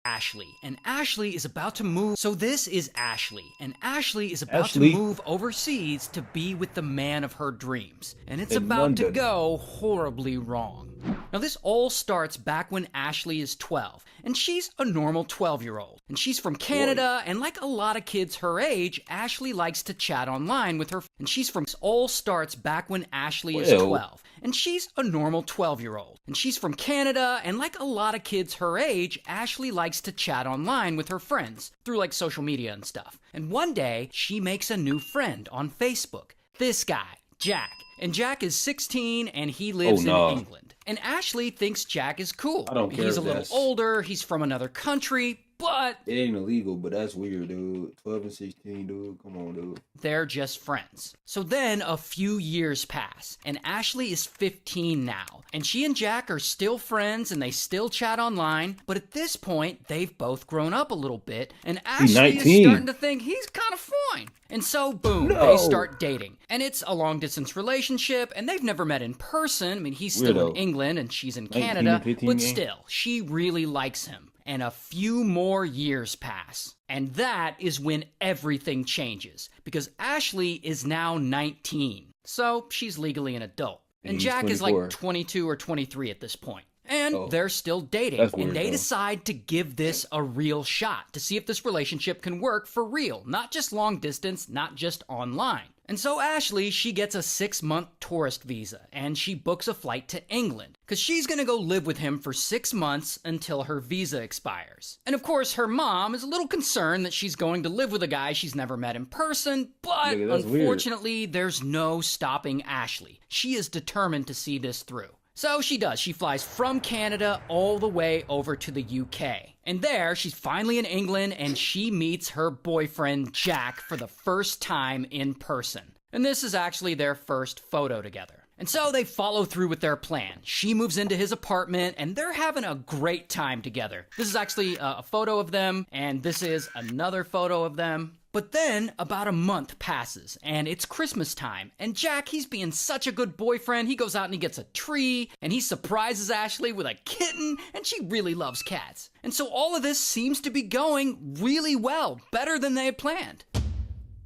Ashley, and Ashley is about to move. So this is Ashley, and Ashley is about Ashley. to move overseas to be with the man of her dreams, and it's In about to London. go horribly wrong. Now this all starts back when Ashley is 12, and she's a normal 12-year-old, and she's from Canada, and like a lot of kids her age, Ashley likes to chat online with her, and she's from, all starts back when Ashley is 12, and she's a normal 12-year-old, and she's from Canada, and like a lot of kids her age, Ashley likes to chat online with her friends through like social media and stuff. And one day, she makes a new friend on Facebook. This guy, Jack. And Jack is 16 and he lives in England. And Ashley thinks Jack is cool. I don't care He's a if little that's- older, he's from another country, but It ain't illegal, but that's weird, dude. 12 and 16, dude. Come on, dude. they're just friends. So then a few years pass, and Ashley is 15 now, and she and Jack are still friends and they still chat online, but at this point, they've both grown up a little bit, and Ashley is 19. starting to think he's kind of fine. And so, boom, they start dating. And it's a long-distance relationship, and they've never met in person. I mean, he's still Weirdo. in England and she's in 19, Canada, 15 but gang. still, she really likes him. And a few more years pass. And that is when everything changes. Because Ashley is now 19. So she's legally an adult. And he's Jack is 24. like 22 or 23 at this point. And Oh. they're still dating. That's weird, And they though. decide to give this a real shot to see if this relationship can work for real. Not just long distance, not just online. And so Ashley, she gets a 6-month tourist visa and she books a flight to England because she's going to go live with him for 6 months until her visa expires. And of course, her mom is a little concerned that she's going to live with a guy she's never met in person, but Yeah, that's weird. unfortunately, there's no stopping Ashley. She is determined to see this through. So she does. She flies from Canada all the way over to the UK. And there, she's finally in England and she meets her boyfriend, Jack, for the first time in person. And this is actually their first photo together. And so they follow through with their plan. She moves into his apartment and they're having a great time together. This is actually a photo of them, and this is another photo of them. But then about a month passes and it's Christmas time, and Jack, he's being such a good boyfriend. He goes out and he gets a tree and he surprises Ashley with a kitten, and she really loves cats. And so all of this seems to be going really well, better than they had planned.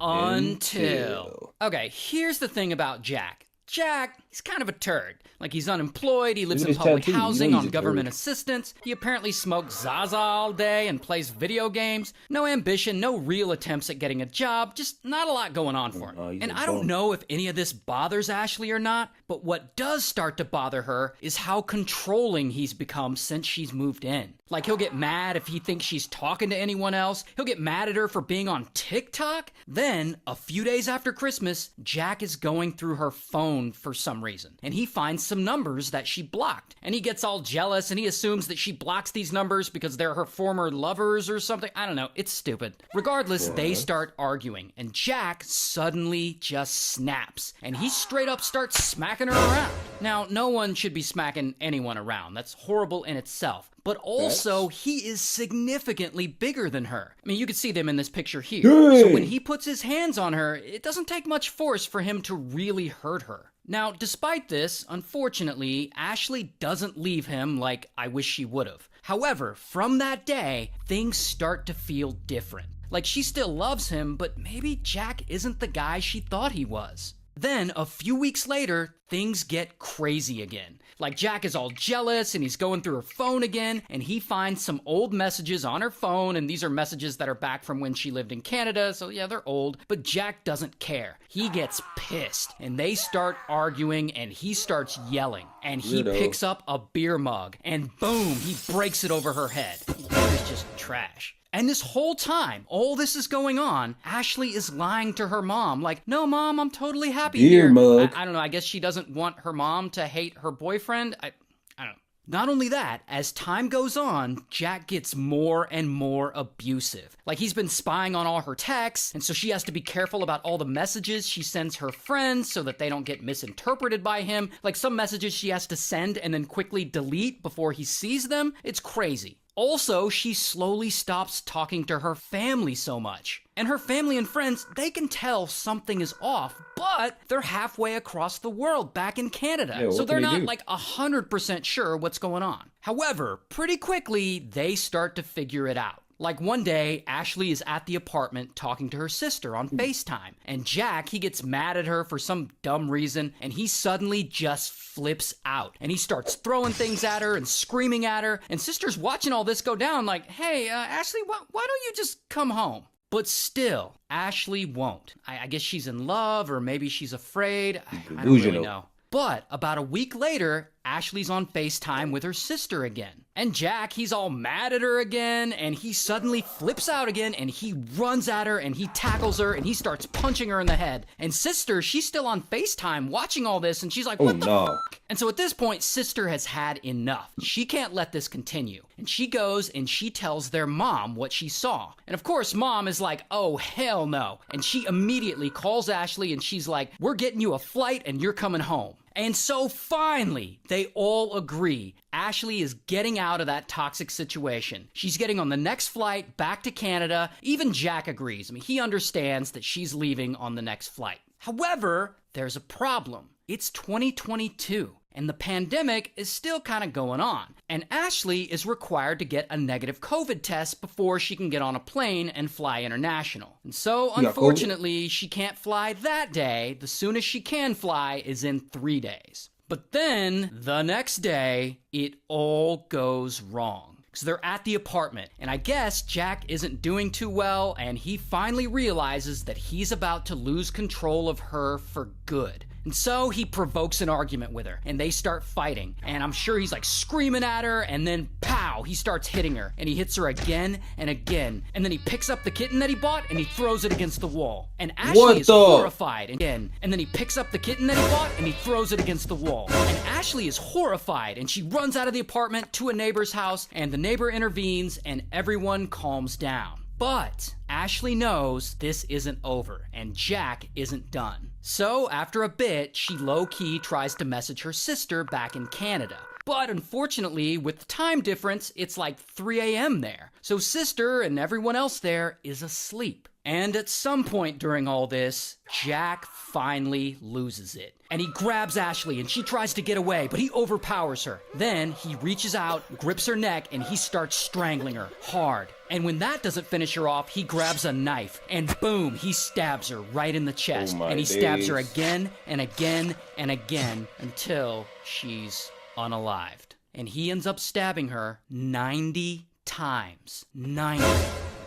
Until. Okay, here's the thing about Jack. Jack, he's kind of a turd. Like, he's unemployed, he lives Look in at his public tattoo. You know housing he's on a government turd. assistance. He apparently smokes Zaza all day and plays video games. No ambition, no real attempts at getting a job, just not a lot going on for him. he's And a I don't bum. know if any of this bothers Ashley or not, but what does start to bother her is how controlling he's become since she's moved in. Like, he'll get mad if he thinks she's talking to anyone else. He'll get mad at her for being on TikTok. Then, a few days after Christmas, Jack is going through her phone for some reason, and he finds some numbers that she blocked. And he gets all jealous, and he assumes that she blocks these numbers because they're her former lovers or something. I don't know. It's stupid. Regardless, they start arguing, and Jack suddenly just snaps, and he straight up starts smacking her around. Now, no one should be smacking anyone around. That's horrible in itself. But also, he is significantly bigger than her. I mean, you can see them in this picture here. So when he puts his hands on her, it doesn't take much force for him to really hurt her. Now, despite this, unfortunately, Ashley doesn't leave him like I wish she would have. However, from that day, things start to feel different. Like, she still loves him, but maybe Jack isn't the guy she thought he was. Then, a few weeks later, things get crazy again. Like, Jack is all jealous and he's going through her phone again, and he finds some old messages on her phone, and these are messages that are back from when she lived in Canada, so yeah, they're old, but Jack doesn't care. He gets pissed, and they start arguing, and he starts yelling, and he Weirdo. picks up a beer mug, and boom, he breaks it over her head. It's just trash. And this whole time, all this is going on, Ashley is lying to her mom, like, no, Mom, I'm totally happy Beer here. mug. I don't know, I guess she doesn't want her mom to hate her boyfriend. I don't know. Not only that, as time goes on, Jack gets more and more abusive. Like, he's been spying on all her texts, and so she has to be careful about all the messages she sends her friends so that they don't get misinterpreted by him. Like, some messages she has to send and then quickly delete before he sees them. It's crazy. Also, she slowly stops talking to her family so much. And her family and friends, they can tell something is off, but they're halfway across the world back in Canada. Yeah, so they're not do? like 100% sure what's going on. However, pretty quickly, they start to figure it out. Like one day, Ashley is at the apartment talking to her sister on FaceTime. And Jack, he gets mad at her for some dumb reason, and he suddenly just flips out. And he starts throwing things at her and screaming at her. And sister's watching all this go down like, hey, Ashley, why don't you just come home? But still, Ashley won't. I guess she's in love, or maybe she's afraid. I don't really know. But about a week later, Ashley's on FaceTime with her sister again. And Jack, he's all mad at her again, and he suddenly flips out again, and he runs at her, and he tackles her, and he starts punching her in the head. And sister, she's still on FaceTime watching all this, and she's like, what the fuck? And so at this point, sister has had enough. She can't let this continue. And she goes and she tells their mom what she saw. And of course, mom is like, oh, hell no. And she immediately calls Ashley, and she's like, we're getting you a flight, and you're coming home. And so finally, they all agree. Ashley is getting out of that toxic situation. She's getting on the next flight back to Canada. Even Jack agrees. I mean, he understands that she's leaving on the next flight. However, there's a problem. It's 2022. And the pandemic is still kind of going on. And Ashley is required to get a negative COVID test before she can get on a plane and fly international. And so, unfortunately, she can't fly that day. The soonest she can fly is in 3 days. But then, the next day, it all goes wrong. So they're at the apartment, and I guess Jack isn't doing too well, and he finally realizes that he's about to lose control of her for good. And so he provokes an argument with her, and they start fighting. And I'm sure he's like screaming at her, and then pow, he starts hitting her. And he hits her again and again. And then he picks up the kitten that he bought, and he throws it against the wall. And Ashley is horrified again. And then he picks up the kitten that he bought, and he throws it against the wall. And Ashley is horrified, and she runs out of the apartment to a neighbor's house, and the neighbor intervenes, and everyone calms down. But Ashley knows this isn't over, and Jack isn't done. So after a bit, she low-key tries to message her sister back in Canada. But unfortunately, with the time difference, it's like 3 a.m. there. So sister and everyone else there is asleep. And at some point during all this, Jack finally loses it. And he grabs Ashley, and she tries to get away, but he overpowers her. Then he reaches out, grips her neck, and he starts strangling her hard. And when that doesn't finish her off, he grabs a knife, and boom, he stabs her right in the chest. And he stabs her again and again and again until she's unalived. And he ends up stabbing her 90 times. 90.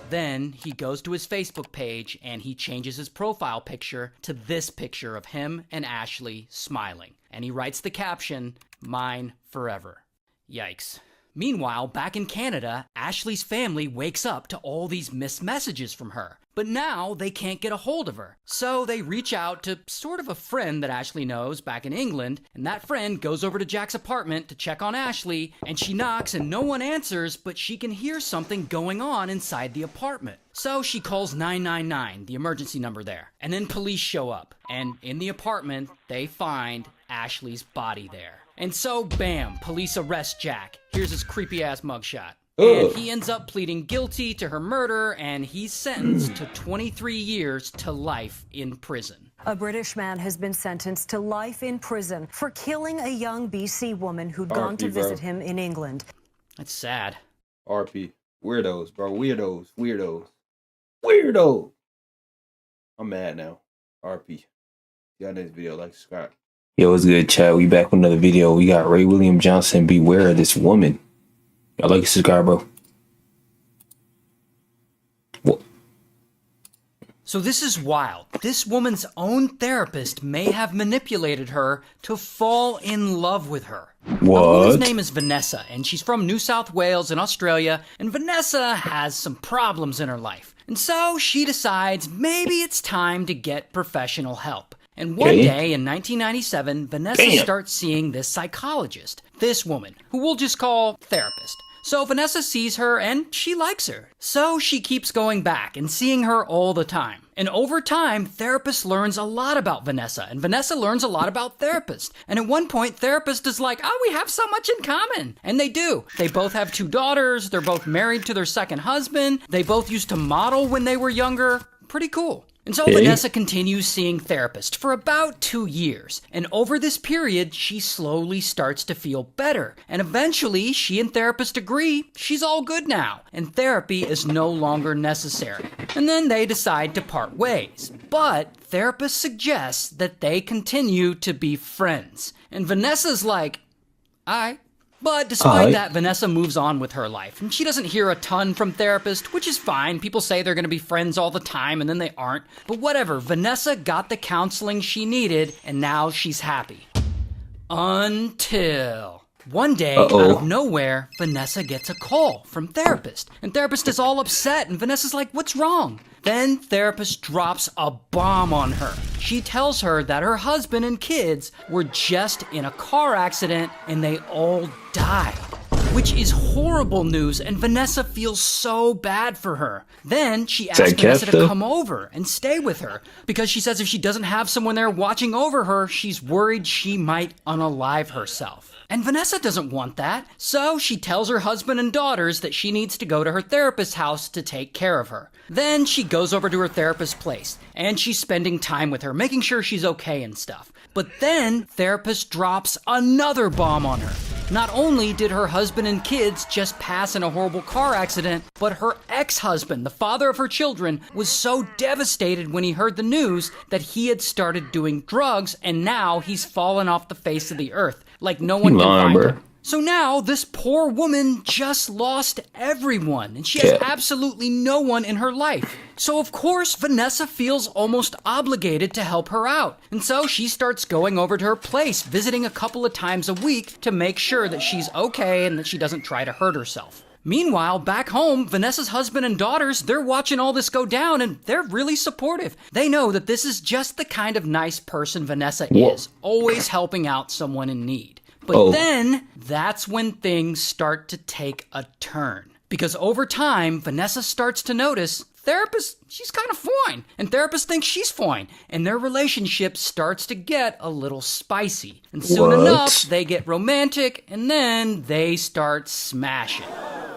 Then he goes to his Facebook page and he changes his profile picture to this picture of him and Ashley smiling. And he writes the caption, "Mine forever." Yikes. Meanwhile, back in Canada, Ashley's family wakes up to all these missed messages from her. But now they can't get a hold of her. So they reach out to sort of a friend that Ashley knows back in England, and that friend goes over to Jack's apartment to check on Ashley, and she knocks and no one answers, but she can hear something going on inside the apartment. So she calls 999, the emergency number there, and then police show up, and in the apartment, they find Ashley's body there. And so, bam, police arrest Jack. Here's his creepy-ass mugshot. And he ends up pleading guilty to her murder, and he's sentenced to 23 years to life in prison. A British man has been sentenced to life in prison for killing a young BC woman who'd gone to visit him in England. That's sad. RP. Weirdos, bro. Weirdos. I'm mad now. RP. Y'all next video, like, subscribe. Yo, what's good, chat? We back with another video. We got Ray William Johnson. Beware of this woman. Y'all like, subscribe, bro. What? So this is wild. This woman's own therapist may have manipulated her to fall in love with her. What? Now, the woman's name is Vanessa, and she's from New South Wales in Australia, and Vanessa has some problems in her life. And so she decides maybe it's time to get professional help. And one day in 1997, Vanessa starts seeing this psychologist, this woman, who we'll just call therapist. So Vanessa sees her and she likes her. So she keeps going back and seeing her all the time. And over time, therapist learns a lot about Vanessa, and Vanessa learns a lot about therapist. And at one point, therapist is like, oh, we have so much in common. And they do. They both have 2 daughters. They're both married to their second husband. They both used to model when they were younger. Pretty cool. And so Vanessa continues seeing therapist for about 2 years. And over this period, she slowly starts to feel better. And eventually, she and therapist agree she's all good now. And therapy is no longer necessary. And then they decide to part ways. But therapist suggests that they continue to be friends. And Vanessa's like, alright. But despite that, Vanessa moves on with her life, and she doesn't hear a ton from therapist, which is fine. People say they're going to be friends all the time, and then they aren't. But whatever, Vanessa got the counseling she needed, and now she's happy. Until one day, out of nowhere, Vanessa gets a call from therapist, and therapist is all upset, and Vanessa's like, what's wrong? Then therapist drops a bomb on her. She tells her that her husband and kids were just in a car accident and they all died, which is horrible news, and Vanessa feels so bad for her. Then she asks Vanessa to come over and stay with her because she says if she doesn't have someone there watching over her, she's worried she might unalive herself. And Vanessa doesn't want that, so she tells her husband and daughters that she needs to go to her therapist's house to take care of her. Then she goes over to her therapist's place, and she's spending time with her, making sure she's okay and stuff. But then, therapist drops another bomb on her. Not only did her husband and kids just pass in a horrible car accident, but her ex-husband, the father of her children, was so devastated when he heard the news that he had started doing drugs, and now he's fallen off the face of the earth, like no one can find him. So now, this poor woman just lost everyone, and she has absolutely no one in her life. So of course, Vanessa feels almost obligated to help her out. And so she starts going over to her place, visiting a couple of times a week to make sure that she's okay and that she doesn't try to hurt herself. Meanwhile, back home, Vanessa's husband and daughters, they're watching all this go down and they're really supportive. They know that this is just the kind of nice person Vanessa is, always helping out someone in need. But then, that's when things start to take a turn. Because over time, Vanessa starts to notice therapist, she's kind of fine. And therapist thinks she's fine. And their relationship starts to get a little spicy. And soon enough, they get romantic and then they start smashing.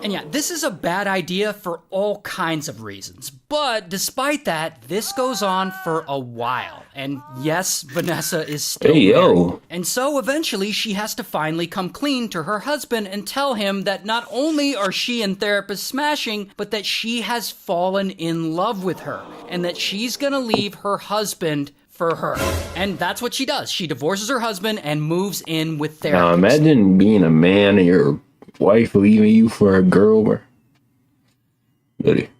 And yeah, this is a bad idea for all kinds of reasons. But despite that, this goes on for a while. And yes, Vanessa is still married. And so eventually she has to finally come clean to her husband and tell him that not only are she and therapist smashing, but that she has fallen in love with her. And that she's gonna leave her husband for her. And that's what she does. She divorces her husband and moves in with therapist. Now imagine being a man and your wife leaving you for a girl, bro. Really?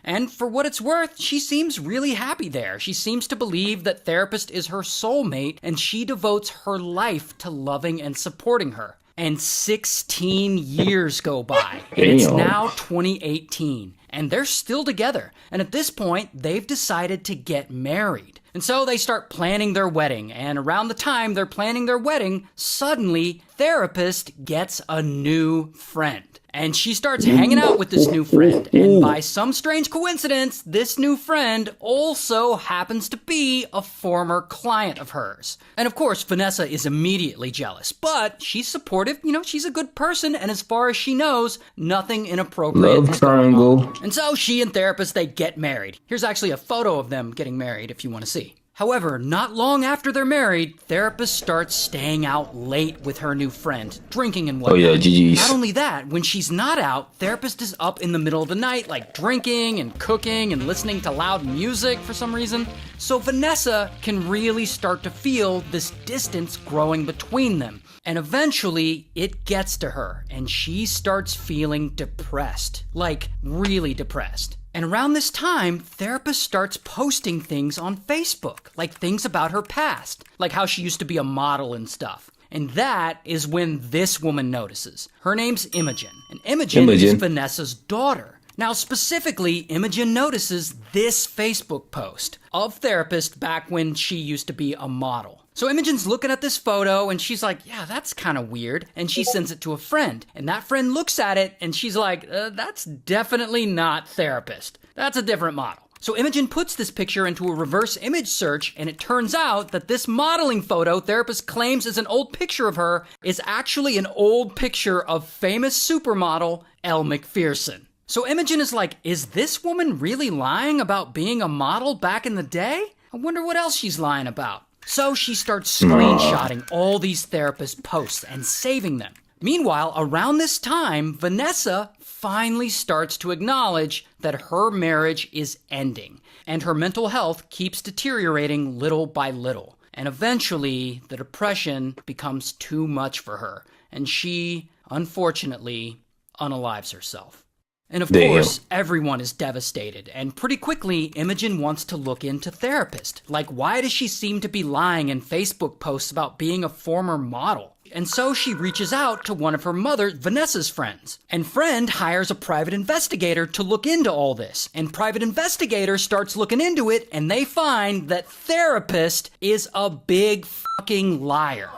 And for what it's worth, she seems really happy there. She seems to believe that therapist is her soulmate, and she devotes her life to loving and supporting her. And 16 years go by, and it's now 2018, and they're still together. And at this point, they've decided to get married. And so they start planning their wedding, and around the time they're planning their wedding, suddenly, therapist gets a new friend. And she starts hanging out with this new friend, and by some strange coincidence, this new friend also happens to be a former client of hers. And of course, Vanessa is immediately jealous, but she's supportive, you know, she's a good person, and as far as she knows, nothing inappropriate is going on. And so she and therapist, they get married. Here's actually a photo of them getting married if you want to see. However, not long after they're married, therapist starts staying out late with her new friend, drinking and whatnot. Oh yeah, GG's. Not only that, when she's not out, therapist is up in the middle of the night, like drinking and cooking and listening to loud music for some reason. So Vanessa can really start to feel this distance growing between them. And eventually, it gets to her, and she starts feeling depressed. Like, really depressed. And around this time, therapist starts posting things on Facebook, like things about her past, like how she used to be a model and stuff. And that is when this woman notices. Her name's Imogen, and Imogen is Vanessa's daughter. Now, specifically, Imogen notices this Facebook post of therapist back when she used to be a model. So Imogen's looking at this photo and she's like, yeah, that's kind of weird. And she sends it to a friend. And that friend looks at it and she's like, that's definitely not therapist. That's a different model. So Imogen puts this picture into a reverse image search, and it turns out that this modeling photo therapist claims is an old picture of her is actually an old picture of famous supermodel Elle Macpherson. So Imogen is like, is this woman really lying about being a model back in the day? I wonder what else she's lying about. So she starts screenshotting all these therapist posts and saving them. Meanwhile, around this time, Vanessa finally starts to acknowledge that her marriage is ending, and her mental health keeps deteriorating little by little. And eventually, the depression becomes too much for her, and she, unfortunately, unalives herself. And of course, everyone is devastated, and pretty quickly, Imogen wants to look into therapist. Like, why does she seem to be lying in Facebook posts about being a former model? And so she reaches out to one of her mother, Vanessa's friends. And friend hires a private investigator to look into all this. And private investigator starts looking into it, and they find that therapist is a big fucking liar.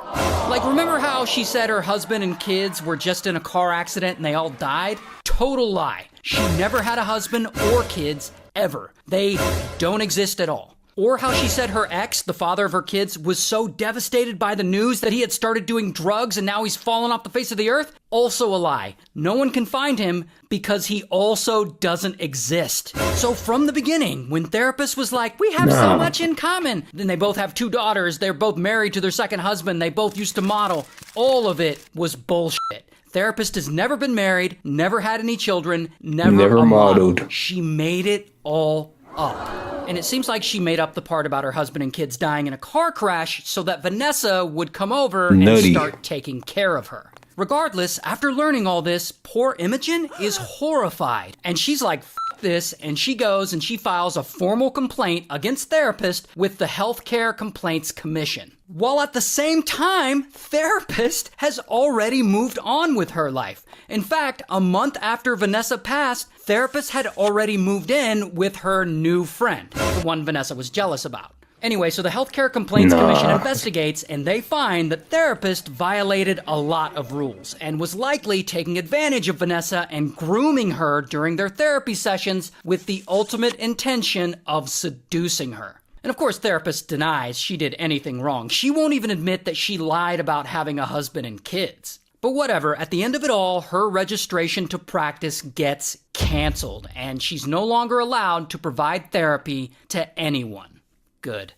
Like, remember how she said her husband and kids were just in a car accident and they all died? Total lie. She never had a husband or kids, ever. They don't exist at all. Or how she said her ex, the father of her kids, was so devastated by the news that he had started doing drugs and now he's fallen off the face of the earth? Also a lie. No one can find him because he also doesn't exist. So from the beginning, when therapist was like, we have so much in common, then they both have 2 daughters, they're both married to their second husband, they both used to model, all of it was bullshit. Therapist has never been married, never had any children, never modeled. She made it all up. And it seems like she made up the part about her husband and kids dying in a car crash so that Vanessa would come over and start taking care of her. Regardless, after learning all this, poor Imogen is horrified. And she's like, F this, and she goes and she files a formal complaint against therapist with the Healthcare Complaints Commission. While at the same time, therapist has already moved on with her life. In fact, a month after Vanessa passed, therapist had already moved in with her new friend, the one Vanessa was jealous about. Anyway, so the Healthcare Complaints Commission investigates, and they find that therapist violated a lot of rules and was likely taking advantage of Vanessa and grooming her during their therapy sessions with the ultimate intention of seducing her. And of course, therapist denies she did anything wrong. She won't even admit that she lied about having a husband and kids. But whatever, at the end of it all, her registration to practice gets canceled, and she's no longer allowed to provide therapy to anyone. Good.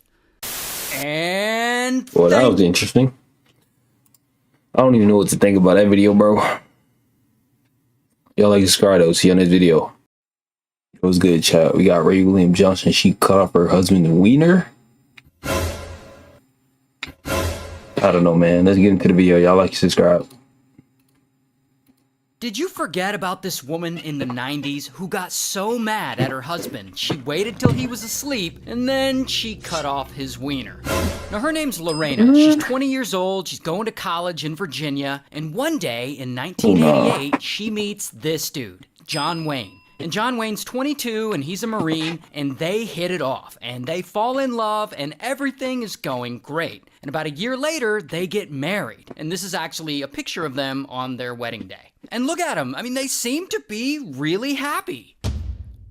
And well, that was interesting. I don't even know what to think about that video, bro. Y'all like subscribe though, see you on this video. It was good, chat. We got Ray William Johnson. She cut off her husband's wiener. I don't know, man. Let's get into the video. Y'all like subscribe. Did you forget about this woman in the 90s who got so mad at her husband, she waited till he was asleep, and then she cut off his wiener? Now, her name's Lorena. She's 20 years old, she's going to college in Virginia, and one day in 1988, she meets this dude, John Wayne. And John Wayne's 22, and he's a Marine, and they hit it off, and they fall in love, and everything is going great. And about a year later, they get married, and this is actually a picture of them on their wedding day. And look at them, I mean, they seem to be really happy.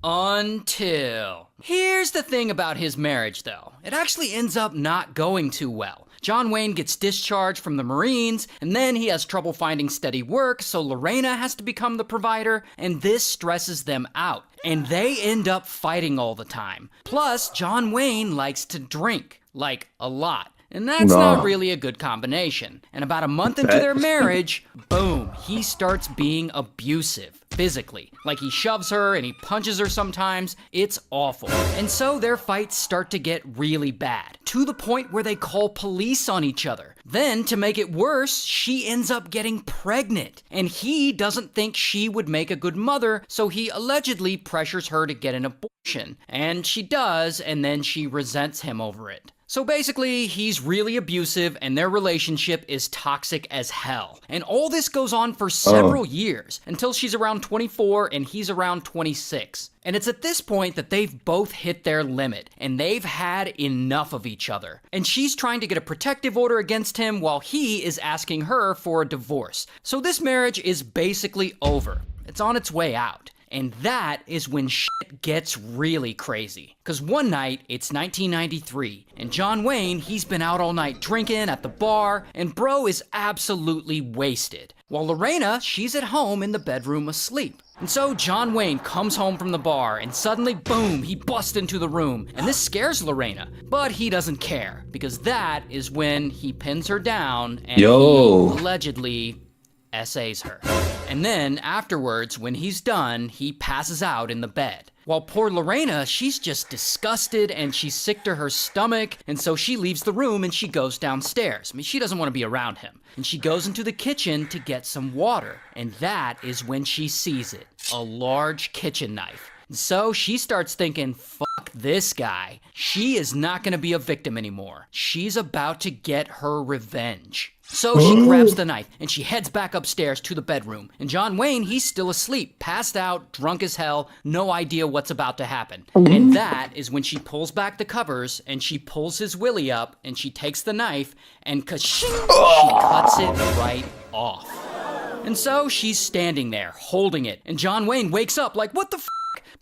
Until... Here's the thing about his marriage, though. It actually ends up not going too well. John Wayne gets discharged from the Marines, and then he has trouble finding steady work, so Lorena has to become the provider, and this stresses them out. And they end up fighting all the time. Plus, John Wayne likes to drink, like a lot. And that's not really a good combination. And about a month into their marriage, boom, he starts being abusive. Physically. Like he shoves her and he punches her sometimes. It's awful. And so their fights start to get really bad, to the point where they call police on each other. Then, to make it worse, she ends up getting pregnant. And he doesn't think she would make a good mother, so he allegedly pressures her to get an abortion. And she does, and then she resents him over it. So basically, he's really abusive and their relationship is toxic as hell. And all this goes on for several years, until she's around 24 and he's around 26. And it's at this point that they've both hit their limit, and they've had enough of each other. And she's trying to get a protective order against him while he is asking her for a divorce. So this marriage is basically over. It's on its way out. And that is when shit gets really crazy. Cause one night, it's 1993, and John Wayne, he's been out all night drinking at the bar, and bro is absolutely wasted. While Lorena, she's at home in the bedroom asleep. And so John Wayne comes home from the bar, and suddenly, boom, he busts into the room. And this scares Lorena, but he doesn't care, because that is when he pins her down and he allegedly essays her. And then afterwards, when he's done, he passes out in the bed. While poor Lorena, she's just disgusted and she's sick to her stomach, and so she leaves the room and she goes downstairs. I mean, she doesn't want to be around him. And she goes into the kitchen to get some water, and that is when she sees it, a large kitchen knife. And so she starts thinking, fuck this guy. She is not going to be a victim anymore. She's about to get her revenge. So she grabs the knife and she heads back upstairs to the bedroom. And John Wayne, he's still asleep, passed out, drunk as hell, no idea what's about to happen. And that is when she pulls back the covers and she pulls his willy up and she takes the knife and ka-shing, she cuts it right off. And so she's standing there holding it. And John Wayne wakes up like, what the f***?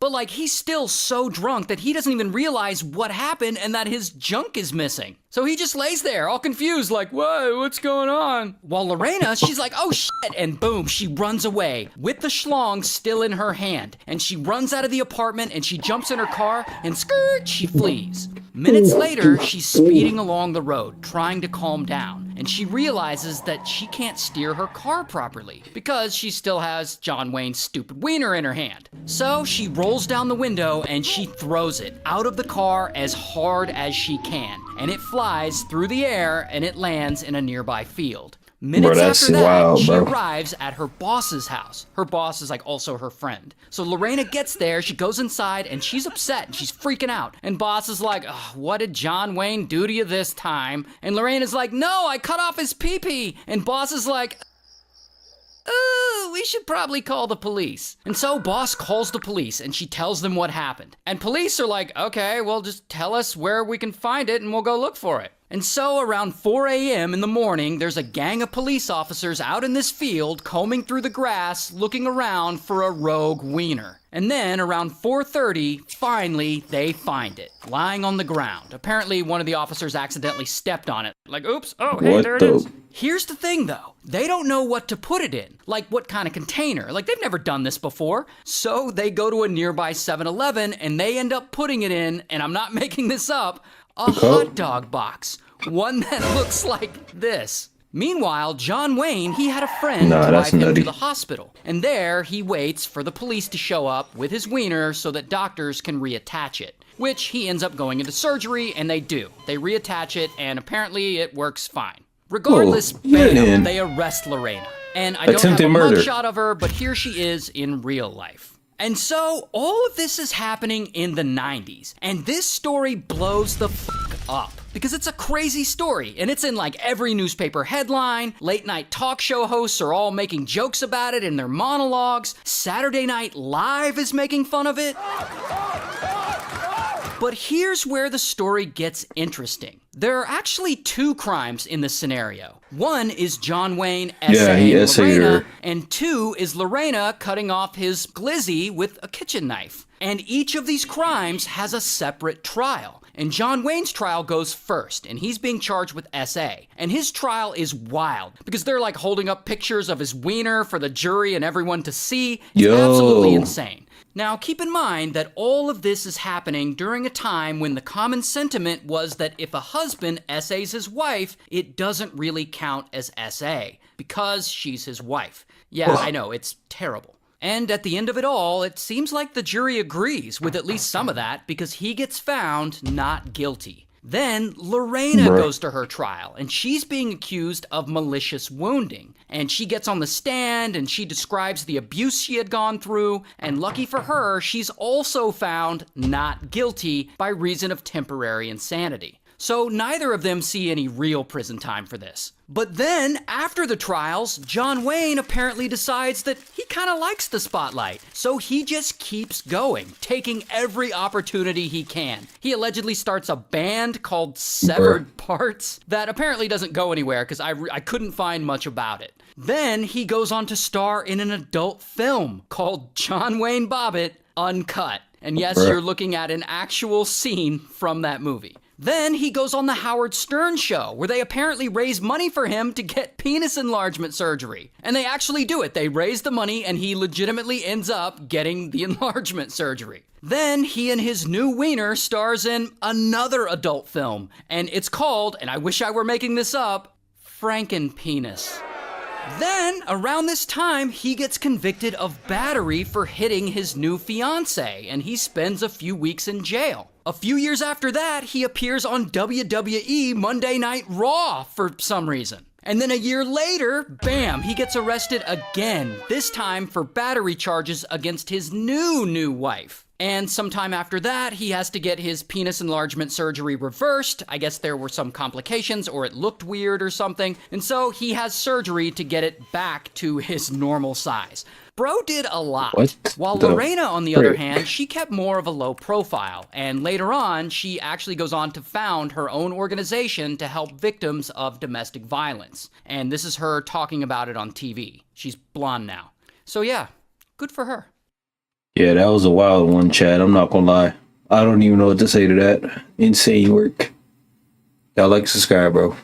But like, he's still so drunk that he doesn't even realize what happened and that his junk is missing. So he just lays there all confused like, whoa, what's going on? While Lorena, she's like, oh shit, and boom, she runs away with the schlong still in her hand. And she runs out of the apartment and she jumps in her car and skirt, she flees. Minutes later, she's speeding along the road, trying to calm down. And she realizes that she can't steer her car properly because she still has John Wayne's stupid wiener in her hand. So she rolls down the window and she throws it out of the car as hard as she can. And it flies through the air and it lands in a nearby field. Minutes after that, she arrives at her boss's house. Her boss is like also her friend. So Lorena gets there, she goes inside, and she's upset, and she's freaking out. And boss is like, what did John Wayne do to you this time? And Lorena's like, no, I cut off his pee-pee. And boss is like, we should probably call the police. And so boss calls the police and she tells them what happened. And police are like, okay, well just tell us where we can find it and we'll go look for it. And so around 4 a.m. in the morning, there's a gang of police officers out in this field combing through the grass looking around for a rogue wiener. And then around 4:30, finally, they find it, lying on the ground. Apparently, one of the officers accidentally stepped on it. Like, oops, oh, hey, there it is. Here's the thing, though. They don't know what to put it in. Like, what kind of container. Like, they've never done this before. So they go to a nearby 7-Eleven, and they end up putting it in, and I'm not making this up, a hot dog box. One that looks like this. Meanwhile, John Wayne, he had a friend drive him to the hospital. And there, he waits for the police to show up with his wiener so that doctors can reattach it. Which he ends up going into surgery, and they do. They reattach it, and apparently it works fine. Regardless, bam, they arrest Lorena. And I don't have a mugshot of her, but here she is in real life. And so, all of this is happening in the 90s. And this story blows the fuck up. Because it's a crazy story, and it's in like every newspaper headline. Late night talk show hosts are all making jokes about it in their monologues. Saturday Night Live is making fun of it. But here's where the story gets interesting. There are actually two crimes in this scenario. One is John Wayne essaying Lorena, and two is Lorena cutting off his glizzy with a kitchen knife. And each of these crimes has a separate trial. And John Wayne's trial goes first, and he's being charged with SA. And his trial is wild, because they're like holding up pictures of his wiener for the jury and everyone to see. It's absolutely insane. Now, keep in mind that all of this is happening during a time when the common sentiment was that if a husband essays his wife, it doesn't really count as SA, because she's his wife. Yeah, I know, it's terrible. And at the end of it all, it seems like the jury agrees with at least some of that because he gets found not guilty. Then Lorena goes to her trial, and she's being accused of malicious wounding. And she gets on the stand, and she describes the abuse she had gone through, and lucky for her, she's also found not guilty by reason of temporary insanity. So neither of them see any real prison time for this. But then, after the trials, John Wayne apparently decides that he kind of likes the spotlight. So he just keeps going, taking every opportunity he can. He allegedly starts a band called Severed Parts that apparently doesn't go anywhere because I couldn't find much about it. Then he goes on to star in an adult film called John Wayne Bobbitt Uncut. And yes, you're looking at an actual scene from that movie. Then he goes on the Howard Stern show, where they apparently raise money for him to get penis enlargement surgery. And they actually do it. They raise the money and he legitimately ends up getting the enlargement surgery. Then he and his new wiener stars in another adult film. And it's called, and I wish I were making this up, Frankenpenis. Then, around this time, he gets convicted of battery for hitting his new fiancée, and he spends a few weeks in jail. A few years after that, he appears on WWE Monday Night Raw for some reason. And then a year later, bam, he gets arrested again, this time for battery charges against his new wife. And sometime after that, he has to get his penis enlargement surgery reversed. I guess there were some complications or it looked weird or something. And so he has surgery to get it back to his normal size. Bro did a lot. While Lorena, on the other hand, she kept more of a low profile. And later on, she actually goes on to found her own organization to help victims of domestic violence. And this is her talking about it on TV. She's blonde now. So yeah, good for her. Yeah, that was a wild one, Chad. I'm not gonna lie. I don't even know what to say to that. Insane work. Y'all like, subscribe, bro.